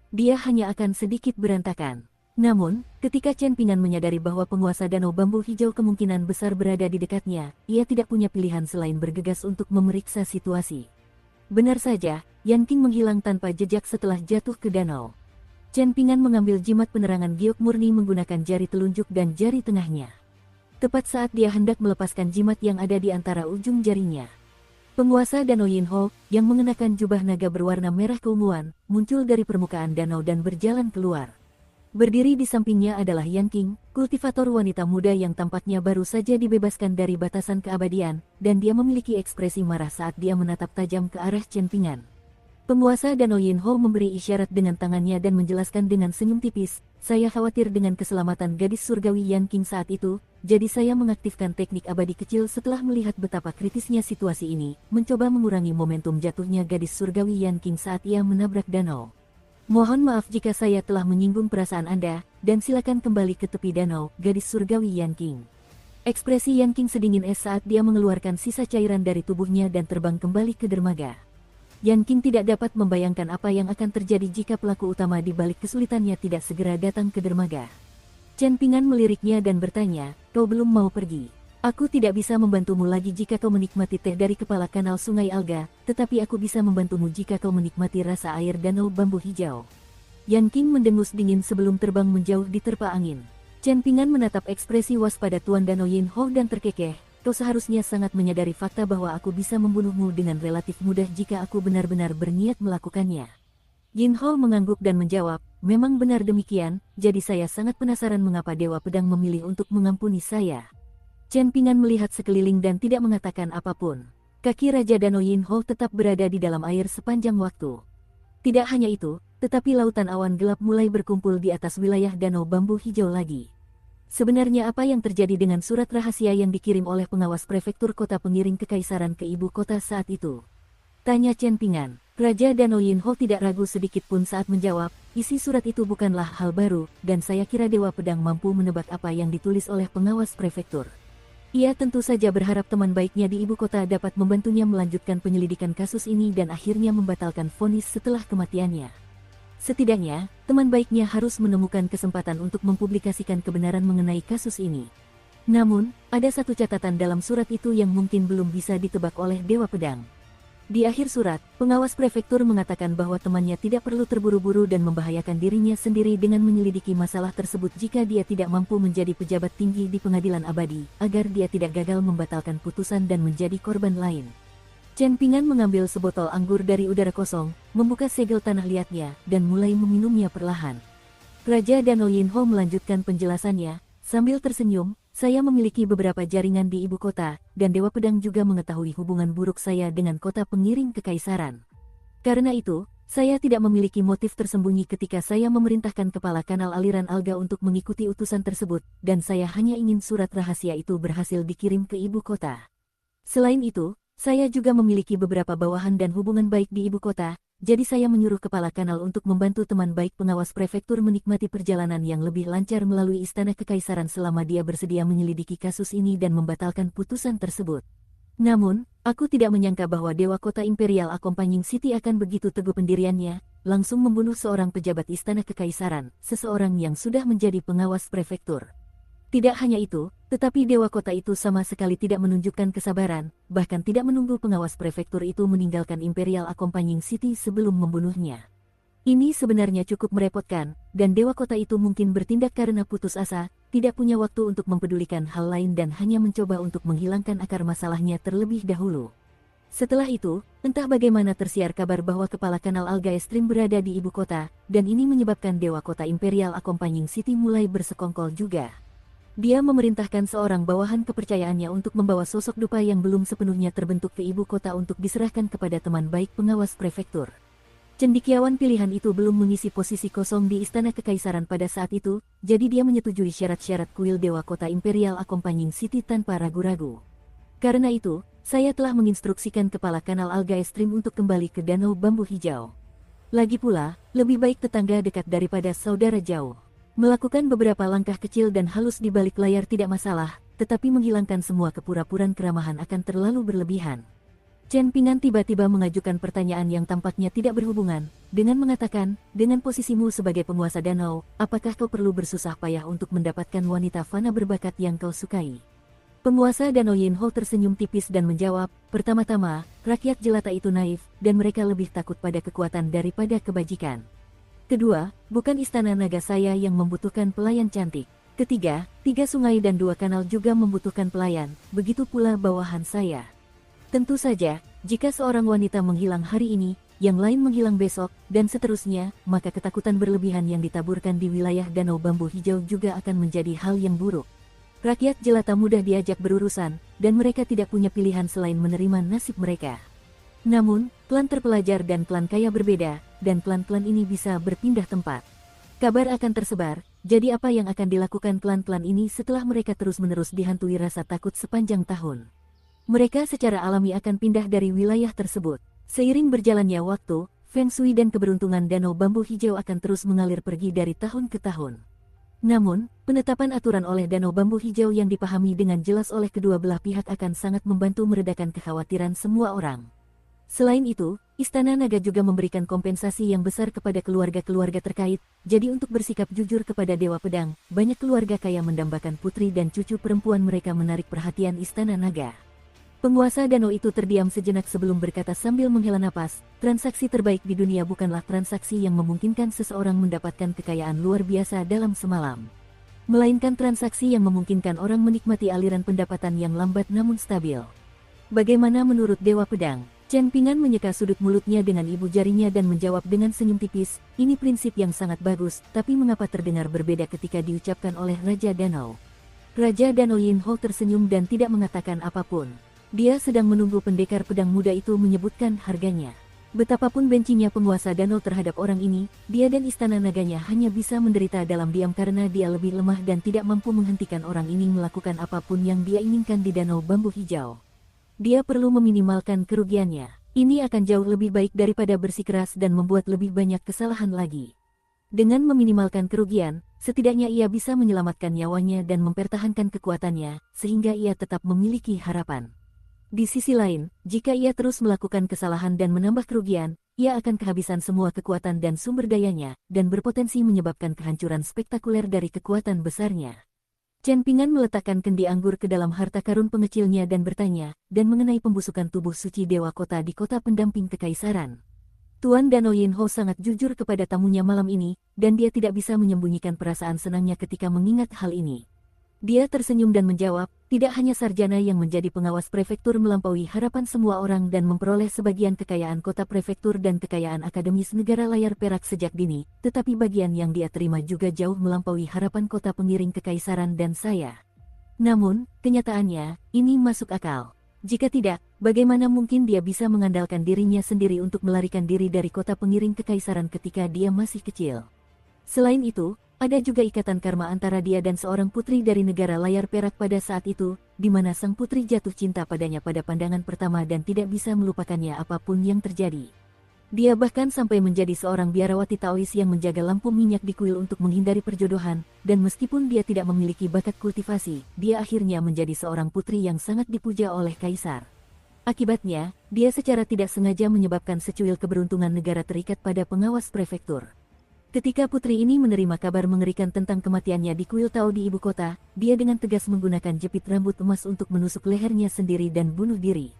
Dia hanya akan sedikit berantakan. Namun, ketika Chen Pingan menyadari bahwa penguasa danau bambu hijau kemungkinan besar berada di dekatnya, ia tidak punya pilihan selain bergegas untuk memeriksa situasi. Benar saja, Yan King menghilang tanpa jejak setelah jatuh ke danau. Chen Pingan mengambil jimat penerangan giok murni menggunakan jari telunjuk dan jari tengahnya. Tepat saat dia hendak melepaskan jimat yang ada di antara ujung jarinya, penguasa danau Yin Ho, yang mengenakan jubah naga berwarna merah keunguan, muncul dari permukaan danau dan berjalan keluar. Berdiri di sampingnya adalah Yan King, kultivator wanita muda yang tampaknya baru saja dibebaskan dari batasan keabadian, dan dia memiliki ekspresi marah saat dia menatap tajam ke arah Chen Pingan. Penguasa danau Yin Ho memberi isyarat dengan tangannya dan menjelaskan dengan senyum tipis, "Saya khawatir dengan keselamatan gadis surgawi Yan King saat itu, jadi saya mengaktifkan teknik abadi kecil setelah melihat betapa kritisnya situasi ini, mencoba mengurangi momentum jatuhnya gadis surgawi Yan King saat ia menabrak danau. Mohon maaf jika saya telah menyinggung perasaan Anda, dan silakan kembali ke tepi danau, gadis surgawi Yan King." Ekspresi Yan King sedingin es saat dia mengeluarkan sisa cairan dari tubuhnya dan terbang kembali ke dermaga. Yan King tidak dapat membayangkan apa yang akan terjadi jika pelaku utama di balik kesulitannya tidak segera datang ke dermaga. Chen Pingan meliriknya dan bertanya, "Kau belum mau pergi? Aku tidak bisa membantumu lagi jika kau menikmati teh dari kepala kanal sungai alga, tetapi aku bisa membantumu jika kau menikmati rasa air danau bambu hijau." Yan King mendengus dingin sebelum terbang menjauh di terpa angin. Chen Pingan menatap ekspresi waspada Tuan Danau Yin Ho dan terkekeh. "Kau seharusnya sangat menyadari fakta bahwa aku bisa membunuhmu dengan relatif mudah jika aku benar-benar berniat melakukannya." Yin Ho mengangguk dan menjawab, "Memang benar demikian, jadi saya sangat penasaran mengapa Dewa Pedang memilih untuk mengampuni saya." Chen Pingan melihat sekeliling dan tidak mengatakan apapun. Kaki Raja Danau Yin Ho tetap berada di dalam air sepanjang waktu. Tidak hanya itu, tetapi lautan awan gelap mulai berkumpul di atas wilayah danau bambu hijau lagi. Sebenarnya apa yang terjadi dengan surat rahasia yang dikirim oleh pengawas prefektur kota pengiring kekaisaran ke ibu kota saat itu? Tanya Chen Pingan. Raja Danau Yin Ho tidak ragu sedikit pun saat menjawab, "Isi surat itu bukanlah hal baru, dan saya kira Dewa Pedang mampu menebak apa yang ditulis oleh pengawas prefektur. Ia tentu saja berharap teman baiknya di ibu kota dapat membantunya melanjutkan penyelidikan kasus ini dan akhirnya membatalkan vonis setelah kematiannya. Setidaknya, teman baiknya harus menemukan kesempatan untuk mempublikasikan kebenaran mengenai kasus ini. Namun, ada satu catatan dalam surat itu yang mungkin belum bisa ditebak oleh Dewa Pedang." Di akhir surat, pengawas prefektur mengatakan bahwa temannya tidak perlu terburu-buru dan membahayakan dirinya sendiri dengan menyelidiki masalah tersebut jika dia tidak mampu menjadi pejabat tinggi di pengadilan abadi, agar dia tidak gagal membatalkan putusan dan menjadi korban lain. Chen Pingan mengambil sebotol anggur dari udara kosong, membuka segel tanah liatnya, dan mulai meminumnya perlahan. Raja Danau Yin Ho melanjutkan penjelasannya, sambil tersenyum, "Saya memiliki beberapa jaringan di ibu kota, dan Dewa Pedang juga mengetahui hubungan buruk saya dengan kota pengiring kekaisaran. Karena itu, saya tidak memiliki motif tersembunyi ketika saya memerintahkan kepala kanal aliran alga untuk mengikuti utusan tersebut, dan saya hanya ingin surat rahasia itu berhasil dikirim ke ibu kota. Selain itu, saya juga memiliki beberapa bawahan dan hubungan baik di ibu kota, jadi saya menyuruh kepala kanal untuk membantu teman baik pengawas prefektur menikmati perjalanan yang lebih lancar melalui istana kekaisaran selama dia bersedia menyelidiki kasus ini dan membatalkan putusan tersebut. Namun, aku tidak menyangka bahwa Dewa Kota Imperial Accompanying City akan begitu teguh pendiriannya, langsung membunuh seorang pejabat istana kekaisaran, seseorang yang sudah menjadi pengawas prefektur." Tidak hanya itu, tetapi dewa kota itu sama sekali tidak menunjukkan kesabaran, bahkan tidak menunggu pengawas prefektur itu meninggalkan Imperial Accompanying City sebelum membunuhnya. Ini sebenarnya cukup merepotkan, dan dewa kota itu mungkin bertindak karena putus asa, tidak punya waktu untuk mempedulikan hal lain dan hanya mencoba untuk menghilangkan akar masalahnya terlebih dahulu. Setelah itu, entah bagaimana tersiar kabar bahwa kepala kanal Alga Extreme berada di ibu kota, dan ini menyebabkan dewa kota Imperial Accompanying City mulai bersekongkol juga. Dia memerintahkan seorang bawahan kepercayaannya untuk membawa sosok dupa yang belum sepenuhnya terbentuk ke ibu kota untuk diserahkan kepada teman baik pengawas prefektur. Cendekiawan pilihan itu belum mengisi posisi kosong di Istana Kekaisaran pada saat itu, jadi dia menyetujui syarat-syarat kuil Dewa Kota Imperial Accompanying City tanpa ragu-ragu. Karena itu, saya telah menginstruksikan kepala kanal Alga Extreme untuk kembali ke Danau Bambu Hijau. Lagi pula, lebih baik tetangga dekat daripada saudara jauh. Melakukan beberapa langkah kecil dan halus di balik layar tidak masalah, tetapi menghilangkan semua kepura-puran keramahan akan terlalu berlebihan. Chen Pingan tiba-tiba mengajukan pertanyaan yang tampaknya tidak berhubungan, dengan mengatakan, dengan posisimu sebagai penguasa danau, apakah kau perlu bersusah payah untuk mendapatkan wanita fana berbakat yang kau sukai? Penguasa danau Yin Ho tersenyum tipis dan menjawab, pertama-tama, rakyat jelata itu naif, dan mereka lebih takut pada kekuatan daripada kebajikan. Kedua, bukan istana naga saya yang membutuhkan pelayan cantik. Ketiga, 3 sungai dan 2 kanal juga membutuhkan pelayan, begitu pula bawahan saya. Tentu saja, jika seorang wanita menghilang hari ini, yang lain menghilang besok, dan seterusnya, maka ketakutan berlebihan yang ditaburkan di wilayah Danau Bambu Hijau juga akan menjadi hal yang buruk. Rakyat jelata mudah diajak berurusan, dan mereka tidak punya pilihan selain menerima nasib mereka. Namun, klan terpelajar dan klan kaya berbeda, dan klan-klan ini bisa berpindah tempat. Kabar akan tersebar, jadi apa yang akan dilakukan klan-klan ini setelah mereka terus-menerus dihantui rasa takut sepanjang tahun? Mereka secara alami akan pindah dari wilayah tersebut. Seiring berjalannya waktu, Feng Shui dan keberuntungan Danau Bambu Hijau akan terus mengalir pergi dari tahun ke tahun. Namun, penetapan aturan oleh Danau Bambu Hijau yang dipahami dengan jelas oleh kedua belah pihak akan sangat membantu meredakan kekhawatiran semua orang. Selain itu, Istana Naga juga memberikan kompensasi yang besar kepada keluarga-keluarga terkait, jadi untuk bersikap jujur kepada Dewa Pedang, banyak keluarga kaya mendambakan putri dan cucu perempuan mereka menarik perhatian Istana Naga. Penguasa danau itu terdiam sejenak sebelum berkata sambil menghela napas, transaksi terbaik di dunia bukanlah transaksi yang memungkinkan seseorang mendapatkan kekayaan luar biasa dalam semalam. Melainkan transaksi yang memungkinkan orang menikmati aliran pendapatan yang lambat namun stabil. Bagaimana menurut Dewa Pedang? Chen Pingan menyeka sudut mulutnya dengan ibu jarinya dan menjawab dengan senyum tipis, ini prinsip yang sangat bagus, tapi mengapa terdengar berbeda ketika diucapkan oleh Raja Danau? Raja Danau Yin Ho tersenyum dan tidak mengatakan apapun. Dia sedang menunggu pendekar pedang muda itu menyebutkan harganya. Betapapun bencinya penguasa danau terhadap orang ini, dia dan istana naganya hanya bisa menderita dalam diam karena dia lebih lemah dan tidak mampu menghentikan orang ini melakukan apapun yang dia inginkan di Danau Bambu Hijau. Dia perlu meminimalkan kerugiannya. Ini akan jauh lebih baik daripada bersikeras dan membuat lebih banyak kesalahan lagi. Dengan meminimalkan kerugian, setidaknya ia bisa menyelamatkan nyawanya dan mempertahankan kekuatannya, sehingga ia tetap memiliki harapan. Di sisi lain, jika ia terus melakukan kesalahan dan menambah kerugian, ia akan kehabisan semua kekuatan dan sumber dayanya, dan berpotensi menyebabkan kehancuran spektakuler dari kekuatan besarnya. Chen Pingan meletakkan kendi anggur ke dalam harta karun pengecilnya dan bertanya, dan mengenai pembusukan tubuh suci Dewa Kota di kota pendamping kekaisaran. Tuan Danau Yin Ho sangat jujur kepada tamunya malam ini, dan dia tidak bisa menyembunyikan perasaan senangnya ketika mengingat hal ini. Dia tersenyum dan menjawab, tidak hanya sarjana yang menjadi pengawas prefektur melampaui harapan semua orang dan memperoleh sebagian kekayaan kota prefektur dan kekayaan akademis negara layar perak sejak dini, tetapi bagian yang dia terima juga jauh melampaui harapan kota pengiring kekaisaran dan saya. Namun, kenyataannya, ini masuk akal. Jika tidak, bagaimana mungkin dia bisa mengandalkan dirinya sendiri untuk melarikan diri dari kota pengiring kekaisaran ketika dia masih kecil? Selain itu, ada juga ikatan karma antara dia dan seorang putri dari negara layar perak pada saat itu, di mana sang putri jatuh cinta padanya pada pandangan pertama dan tidak bisa melupakannya apapun yang terjadi. Dia bahkan sampai menjadi seorang biarawati Taois yang menjaga lampu minyak di kuil untuk menghindari perjodohan, dan meskipun dia tidak memiliki bakat kultivasi, dia akhirnya menjadi seorang putri yang sangat dipuja oleh kaisar. Akibatnya, dia secara tidak sengaja menyebabkan secuil keberuntungan negara terikat pada pengawas prefektur. Ketika putri ini menerima kabar mengerikan tentang kematiannya di kuil Tao di ibu kota, dia dengan tegas menggunakan jepit rambut emas untuk menusuk lehernya sendiri dan bunuh diri.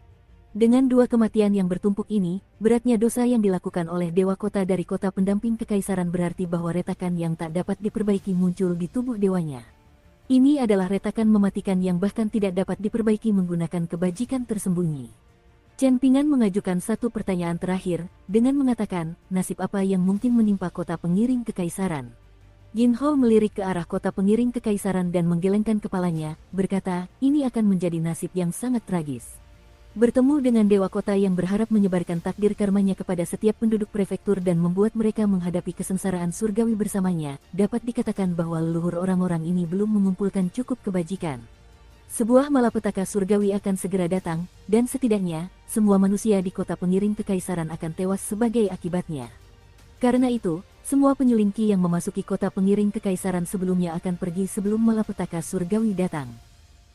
Dengan dua kematian yang bertumpuk ini, beratnya dosa yang dilakukan oleh Dewa Kota dari kota pendamping kekaisaran berarti bahwa retakan yang tak dapat diperbaiki muncul di tubuh dewanya. Ini adalah retakan mematikan yang bahkan tidak dapat diperbaiki menggunakan kebajikan tersembunyi. Chen Ping'an mengajukan satu pertanyaan terakhir, dengan mengatakan, nasib apa yang mungkin menimpa kota pengiring kekaisaran? Yin Ho melirik ke arah kota pengiring kekaisaran dan menggelengkan kepalanya, berkata, ini akan menjadi nasib yang sangat tragis. Bertemu dengan Dewa Kota yang berharap menyebarkan takdir karmanya kepada setiap penduduk prefektur dan membuat mereka menghadapi kesengsaraan surgawi bersamanya, dapat dikatakan bahwa leluhur orang-orang ini belum mengumpulkan cukup kebajikan. Sebuah malapetaka surgawi akan segera datang, dan setidaknya, semua manusia di kota pengiring kekaisaran akan tewas sebagai akibatnya. Karena itu, semua penyelingki yang memasuki kota pengiring kekaisaran sebelumnya akan pergi sebelum malapetaka surgawi datang.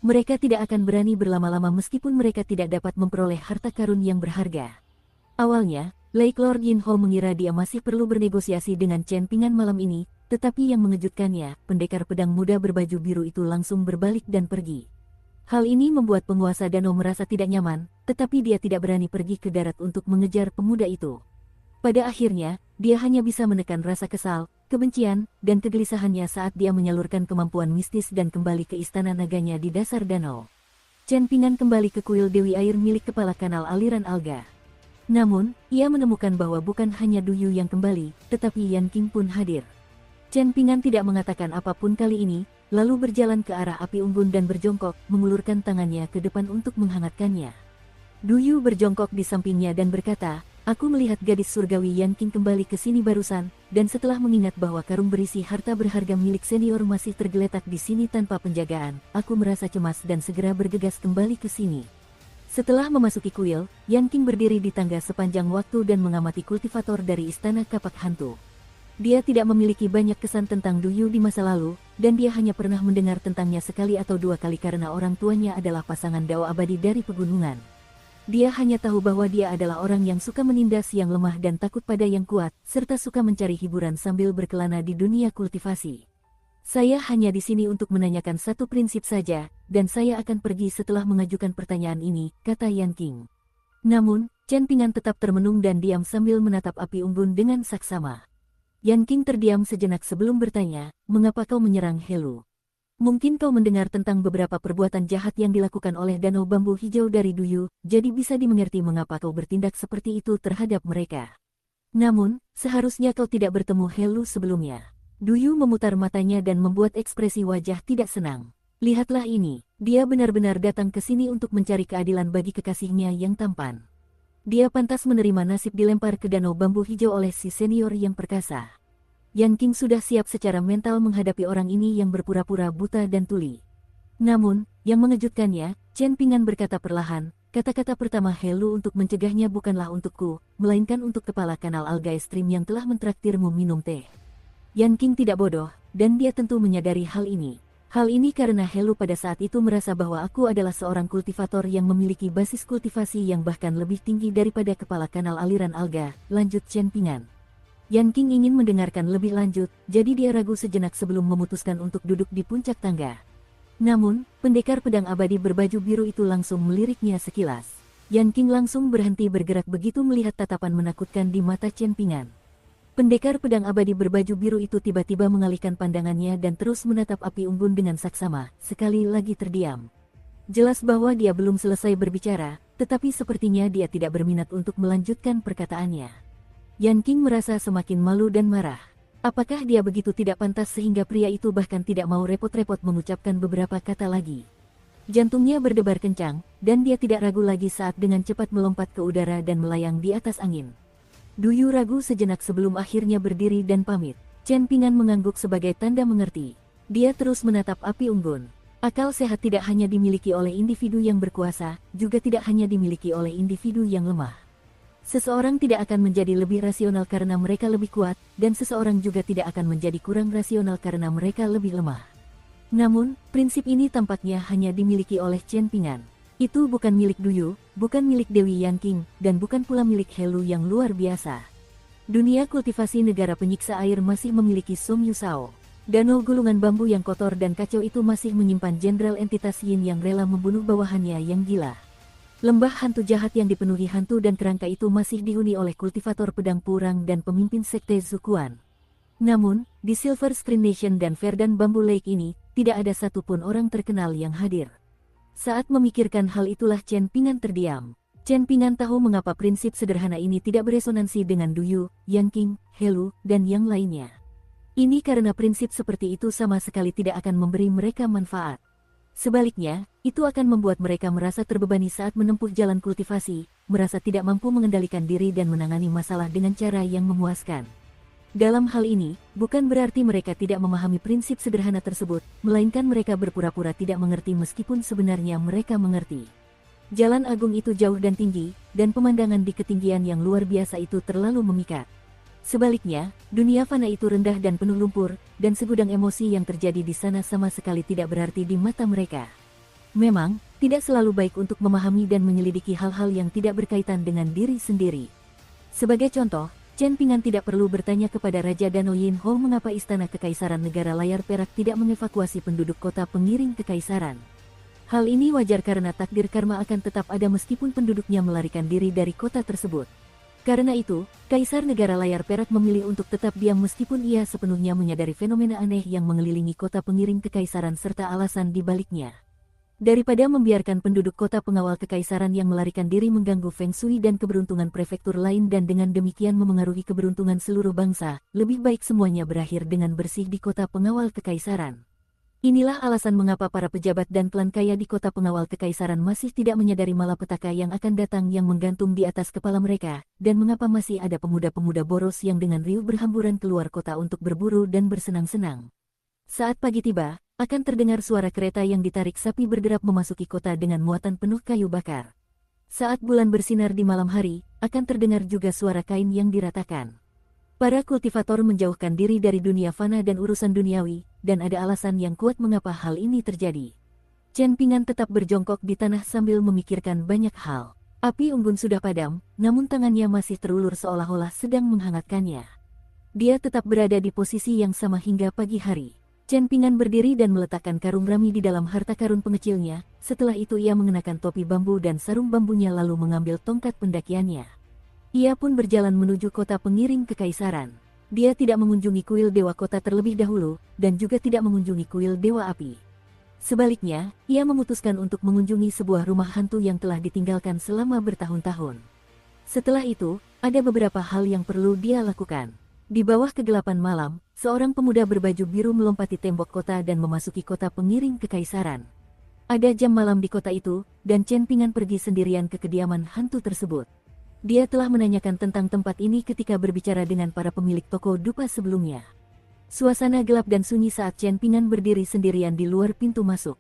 Mereka tidak akan berani berlama-lama meskipun mereka tidak dapat memperoleh harta karun yang berharga. Awalnya, Lake Lord Yin Ho mengira dia masih perlu bernegosiasi dengan Chen Ping'an malam ini, tetapi yang mengejutkannya, pendekar pedang muda berbaju biru itu langsung berbalik dan pergi. Hal ini membuat penguasa danau merasa tidak nyaman, tetapi dia tidak berani pergi ke darat untuk mengejar pemuda itu. Pada akhirnya, dia hanya bisa menekan rasa kesal, kebencian, dan kegelisahannya saat dia menyalurkan kemampuan mistis dan kembali ke istana naganya di dasar danau. Chen Ping'an kembali ke kuil Dewi Air milik kepala kanal aliran alga. Namun, ia menemukan bahwa bukan hanya Du Yu yang kembali, tetapi Yan Qing pun hadir. Chen Ping'an tidak mengatakan apapun kali ini, lalu berjalan ke arah api unggun dan berjongkok, mengulurkan tangannya ke depan untuk menghangatkannya. Du Yu berjongkok di sampingnya dan berkata, aku melihat gadis surgawi Yan Qing kembali ke sini barusan, dan setelah mengingat bahwa karung berisi harta berharga milik senior masih tergeletak di sini tanpa penjagaan, aku merasa cemas dan segera bergegas kembali ke sini. Setelah memasuki kuil, Yan Qing berdiri di tangga sepanjang waktu dan mengamati kultivator dari istana kapak hantu. Dia tidak memiliki banyak kesan tentang Du Yu di masa lalu, dan dia hanya pernah mendengar tentangnya sekali atau dua kali karena orang tuanya adalah pasangan Dao abadi dari pegunungan. Dia hanya tahu bahwa dia adalah orang yang suka menindas yang lemah dan takut pada yang kuat, serta suka mencari hiburan sambil berkelana di dunia kultivasi. Saya hanya di sini untuk menanyakan satu prinsip saja, dan saya akan pergi setelah mengajukan pertanyaan ini, kata Yan Qing. Namun, Chen Ping'an tetap termenung dan diam sambil menatap api unggun dengan saksama. Yan Qing terdiam sejenak sebelum bertanya, mengapa kau menyerang Helu? Mungkin kau mendengar tentang beberapa perbuatan jahat yang dilakukan oleh danau bambu hijau dari Du Yu, jadi bisa dimengerti mengapa kau bertindak seperti itu terhadap mereka. Namun, seharusnya kau tidak bertemu Helu sebelumnya. Du Yu memutar matanya dan membuat ekspresi wajah tidak senang. Lihatlah ini, dia benar-benar datang ke sini untuk mencari keadilan bagi kekasihnya yang tampan. Dia pantas menerima nasib dilempar ke danau bambu hijau oleh si senior yang perkasa. Yan Qing sudah siap secara mental menghadapi orang ini yang berpura-pura buta dan tuli. Namun, yang mengejutkannya, Chen Ping'an berkata perlahan, kata-kata pertama Helu untuk mencegahnya bukanlah untukku, melainkan untuk kepala kanal alga ekstrim yang telah mentraktirmu minum teh. Yan Qing tidak bodoh, dan dia tentu menyadari hal ini. Hal ini karena Helu pada saat itu merasa bahwa aku adalah seorang kultivator yang memiliki basis kultivasi yang bahkan lebih tinggi daripada kepala kanal aliran alga, lanjut Chen Ping'an. Yan Qing ingin mendengarkan lebih lanjut, jadi dia ragu sejenak sebelum memutuskan untuk duduk di puncak tangga. Namun, pendekar pedang abadi berbaju biru itu langsung meliriknya sekilas. Yan Qing langsung berhenti bergerak begitu melihat tatapan menakutkan di mata Chen Ping'an. Pendekar pedang abadi berbaju biru itu tiba-tiba mengalihkan pandangannya dan terus menatap api unggun dengan saksama, sekali lagi terdiam. Jelas bahwa dia belum selesai berbicara, tetapi sepertinya dia tidak berminat untuk melanjutkan perkataannya. Yan Qing merasa semakin malu dan marah. Apakah dia begitu tidak pantas sehingga pria itu bahkan tidak mau repot-repot mengucapkan beberapa kata lagi? Jantungnya berdebar kencang, dan dia tidak ragu lagi saat dengan cepat melompat ke udara dan melayang di atas angin. Du Yu ragu sejenak sebelum akhirnya berdiri dan pamit. Chen Ping'an mengangguk sebagai tanda mengerti. Dia terus menatap api unggun. Akal sehat tidak hanya dimiliki oleh individu yang berkuasa, juga tidak hanya dimiliki oleh individu yang lemah. Seseorang tidak akan menjadi lebih rasional karena mereka lebih kuat, dan seseorang juga tidak akan menjadi kurang rasional karena mereka lebih lemah. Namun, prinsip ini tampaknya hanya dimiliki oleh Chen Ping'an. Itu bukan milik Du Yu, bukan milik Dewi Yan Qing, dan bukan pula milik Helu yang luar biasa. Dunia kultivasi negara penyiksa air masih memiliki Som Yusao. Danau gulungan bambu yang kotor dan kacau itu masih menyimpan jenderal entitas Yin yang rela membunuh bawahannya yang gila. Lembah hantu jahat yang dipenuhi hantu dan kerangka itu masih dihuni oleh kultivator pedang purang dan pemimpin sekte Zukuan. Namun, di Silver Screen Nation dan Verdant Bamboo Lake ini, tidak ada satupun orang terkenal yang hadir. Saat memikirkan hal itulah Chen Pingan terdiam. Chen Pingan tahu mengapa prinsip sederhana ini tidak beresonansi dengan Duyu, Yang King, Helu, dan yang lainnya. Ini karena prinsip seperti itu sama sekali tidak akan memberi mereka manfaat. Sebaliknya, itu akan membuat mereka merasa terbebani saat menempuh jalan kultivasi, merasa tidak mampu mengendalikan diri dan menangani masalah dengan cara yang memuaskan. Dalam hal ini, bukan berarti mereka tidak memahami prinsip sederhana tersebut, melainkan mereka berpura-pura tidak mengerti meskipun sebenarnya mereka mengerti. Jalan agung itu jauh dan tinggi, dan pemandangan di ketinggian yang luar biasa itu terlalu memikat. Sebaliknya, dunia fana itu rendah dan penuh lumpur, dan segudang emosi yang terjadi di sana sama sekali tidak berarti di mata mereka. Memang, tidak selalu baik untuk memahami dan menyelidiki hal-hal yang tidak berkaitan dengan diri sendiri. Sebagai contoh, Chen Pingan tidak perlu bertanya kepada Raja Danau Yinho mengapa Istana Kekaisaran Negara Layar Perak tidak mengevakuasi penduduk kota pengiring kekaisaran. Hal ini wajar karena takdir karma akan tetap ada meskipun penduduknya melarikan diri dari kota tersebut. Karena itu, Kaisar Negara Layar Perak memilih untuk tetap diam meskipun ia sepenuhnya menyadari fenomena aneh yang mengelilingi kota pengiring kekaisaran serta alasan di baliknya. Daripada membiarkan penduduk kota pengawal kekaisaran yang melarikan diri mengganggu Feng Shui dan keberuntungan prefektur lain dan dengan demikian memengaruhi keberuntungan seluruh bangsa, lebih baik semuanya berakhir dengan bersih di kota pengawal kekaisaran. Inilah alasan mengapa para pejabat dan klan kaya di kota pengawal kekaisaran masih tidak menyadari malapetaka yang akan datang yang menggantung di atas kepala mereka, dan mengapa masih ada pemuda-pemuda boros yang dengan riuh berhamburan keluar kota untuk berburu dan bersenang-senang. Saat pagi tiba, akan terdengar suara kereta yang ditarik sapi berderap memasuki kota dengan muatan penuh kayu bakar. Saat bulan bersinar di malam hari, akan terdengar juga suara kain yang diratakan. Para kultivator menjauhkan diri dari dunia fana dan urusan duniawi, dan ada alasan yang kuat mengapa hal ini terjadi. Chen Pingan tetap berjongkok di tanah sambil memikirkan banyak hal. Api unggun sudah padam, namun tangannya masih terulur seolah-olah sedang menghangatkannya. Dia tetap berada di posisi yang sama hingga pagi hari. Chen Pingan berdiri dan meletakkan karung rami di dalam harta karun pengecilnya, setelah itu ia mengenakan topi bambu dan sarung bambunya lalu mengambil tongkat pendakiannya. Ia pun berjalan menuju kota pengiring kekaisaran. Dia tidak mengunjungi kuil dewa kota terlebih dahulu, dan juga tidak mengunjungi kuil dewa api. Sebaliknya, ia memutuskan untuk mengunjungi sebuah rumah hantu yang telah ditinggalkan selama bertahun-tahun. Setelah itu, ada beberapa hal yang perlu dia lakukan. Di bawah kegelapan malam, seorang pemuda berbaju biru melompati tembok kota dan memasuki kota pengiring kekaisaran. Ada jam malam di kota itu, dan Chen Pingan pergi sendirian ke kediaman hantu tersebut. Dia telah menanyakan tentang tempat ini ketika berbicara dengan para pemilik toko dupa sebelumnya. Suasana gelap dan sunyi saat Chen Pingan berdiri sendirian di luar pintu masuk.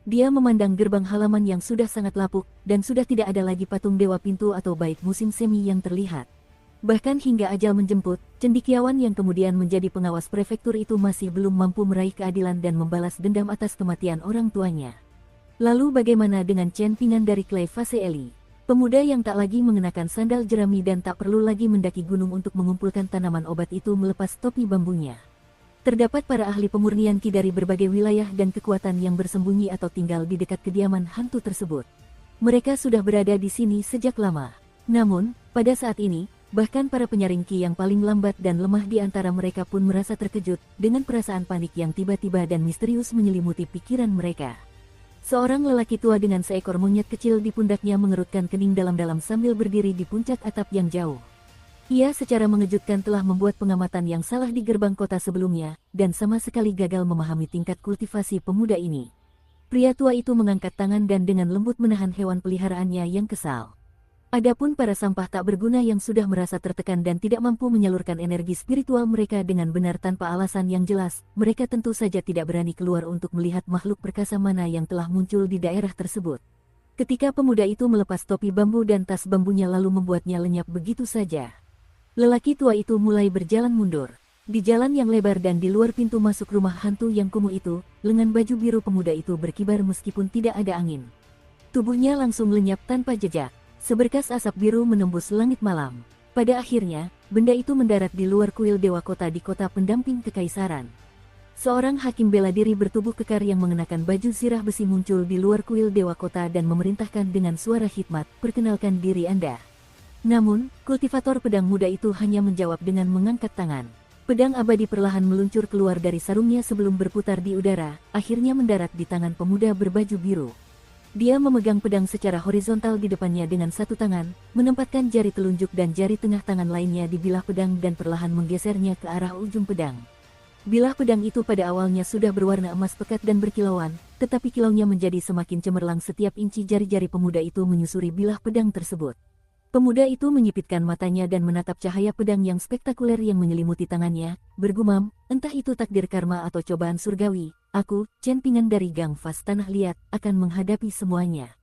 Dia memandang gerbang halaman yang sudah sangat lapuk, dan sudah tidak ada lagi patung dewa pintu atau bait musim semi yang terlihat. Bahkan hingga ajal menjemput, cendekiawan yang kemudian menjadi pengawas prefektur itu masih belum mampu meraih keadilan dan membalas dendam atas kematian orang tuanya. Lalu bagaimana dengan Chen Pingan dari Clay Fase Eli? Pemuda yang tak lagi mengenakan sandal jerami dan tak perlu lagi mendaki gunung untuk mengumpulkan tanaman obat itu melepas topi bambunya. Terdapat para ahli pemurnian ki dari berbagai wilayah dan kekuatan yang bersembunyi atau tinggal di dekat kediaman hantu tersebut. Mereka sudah berada di sini sejak lama. Namun, pada saat ini, bahkan para penyaring ki yang paling lambat dan lemah di antara mereka pun merasa terkejut dengan perasaan panik yang tiba-tiba dan misterius menyelimuti pikiran mereka. Seorang lelaki tua dengan seekor monyet kecil di pundaknya mengerutkan kening dalam-dalam sambil berdiri di puncak atap yang jauh. Ia secara mengejutkan telah membuat pengamatan yang salah di gerbang kota sebelumnya, dan sama sekali gagal memahami tingkat kultivasi pemuda ini. Pria tua itu mengangkat tangan dan dengan lembut menahan hewan peliharaannya yang kesal. Adapun para sampah tak berguna yang sudah merasa tertekan dan tidak mampu menyalurkan energi spiritual mereka dengan benar tanpa alasan yang jelas, mereka tentu saja tidak berani keluar untuk melihat makhluk perkasa mana yang telah muncul di daerah tersebut. Ketika pemuda itu melepas topi bambu dan tas bambunya lalu membuatnya lenyap begitu saja. Lelaki tua itu mulai berjalan mundur. Di jalan yang lebar dan di luar pintu masuk rumah hantu yang kumuh itu, lengan baju biru pemuda itu berkibar meskipun tidak ada angin. Tubuhnya langsung lenyap tanpa jejak. Seberkas asap biru menembus langit malam. Pada akhirnya, Benda itu mendarat di luar kuil Dewa Kota di kota pendamping kekaisaran. Seorang hakim bela diri bertubuh kekar yang mengenakan baju zirah besi muncul di luar kuil Dewa Kota dan memerintahkan dengan suara hikmat, "Perkenalkan diri Anda." Namun, kultivator pedang muda itu hanya menjawab dengan mengangkat tangan. Pedang abadi perlahan meluncur keluar dari sarungnya sebelum berputar di udara, akhirnya mendarat di tangan pemuda berbaju biru. Dia memegang pedang secara horizontal di depannya dengan satu tangan, menempatkan jari telunjuk dan jari tengah tangan lainnya di bilah pedang dan perlahan menggesernya ke arah ujung pedang. Bilah pedang itu pada awalnya sudah berwarna emas pekat dan berkilauan, tetapi kilaunya menjadi semakin cemerlang setiap inci jari-jari pemuda itu menyusuri bilah pedang tersebut. Pemuda itu menyipitkan matanya dan menatap cahaya pedang yang spektakuler yang menyelimuti tangannya, bergumam, "Entah itu takdir karma atau cobaan surgawi, aku, Chen Pingan dari Gang Fas Tanah Liat, akan menghadapi semuanya."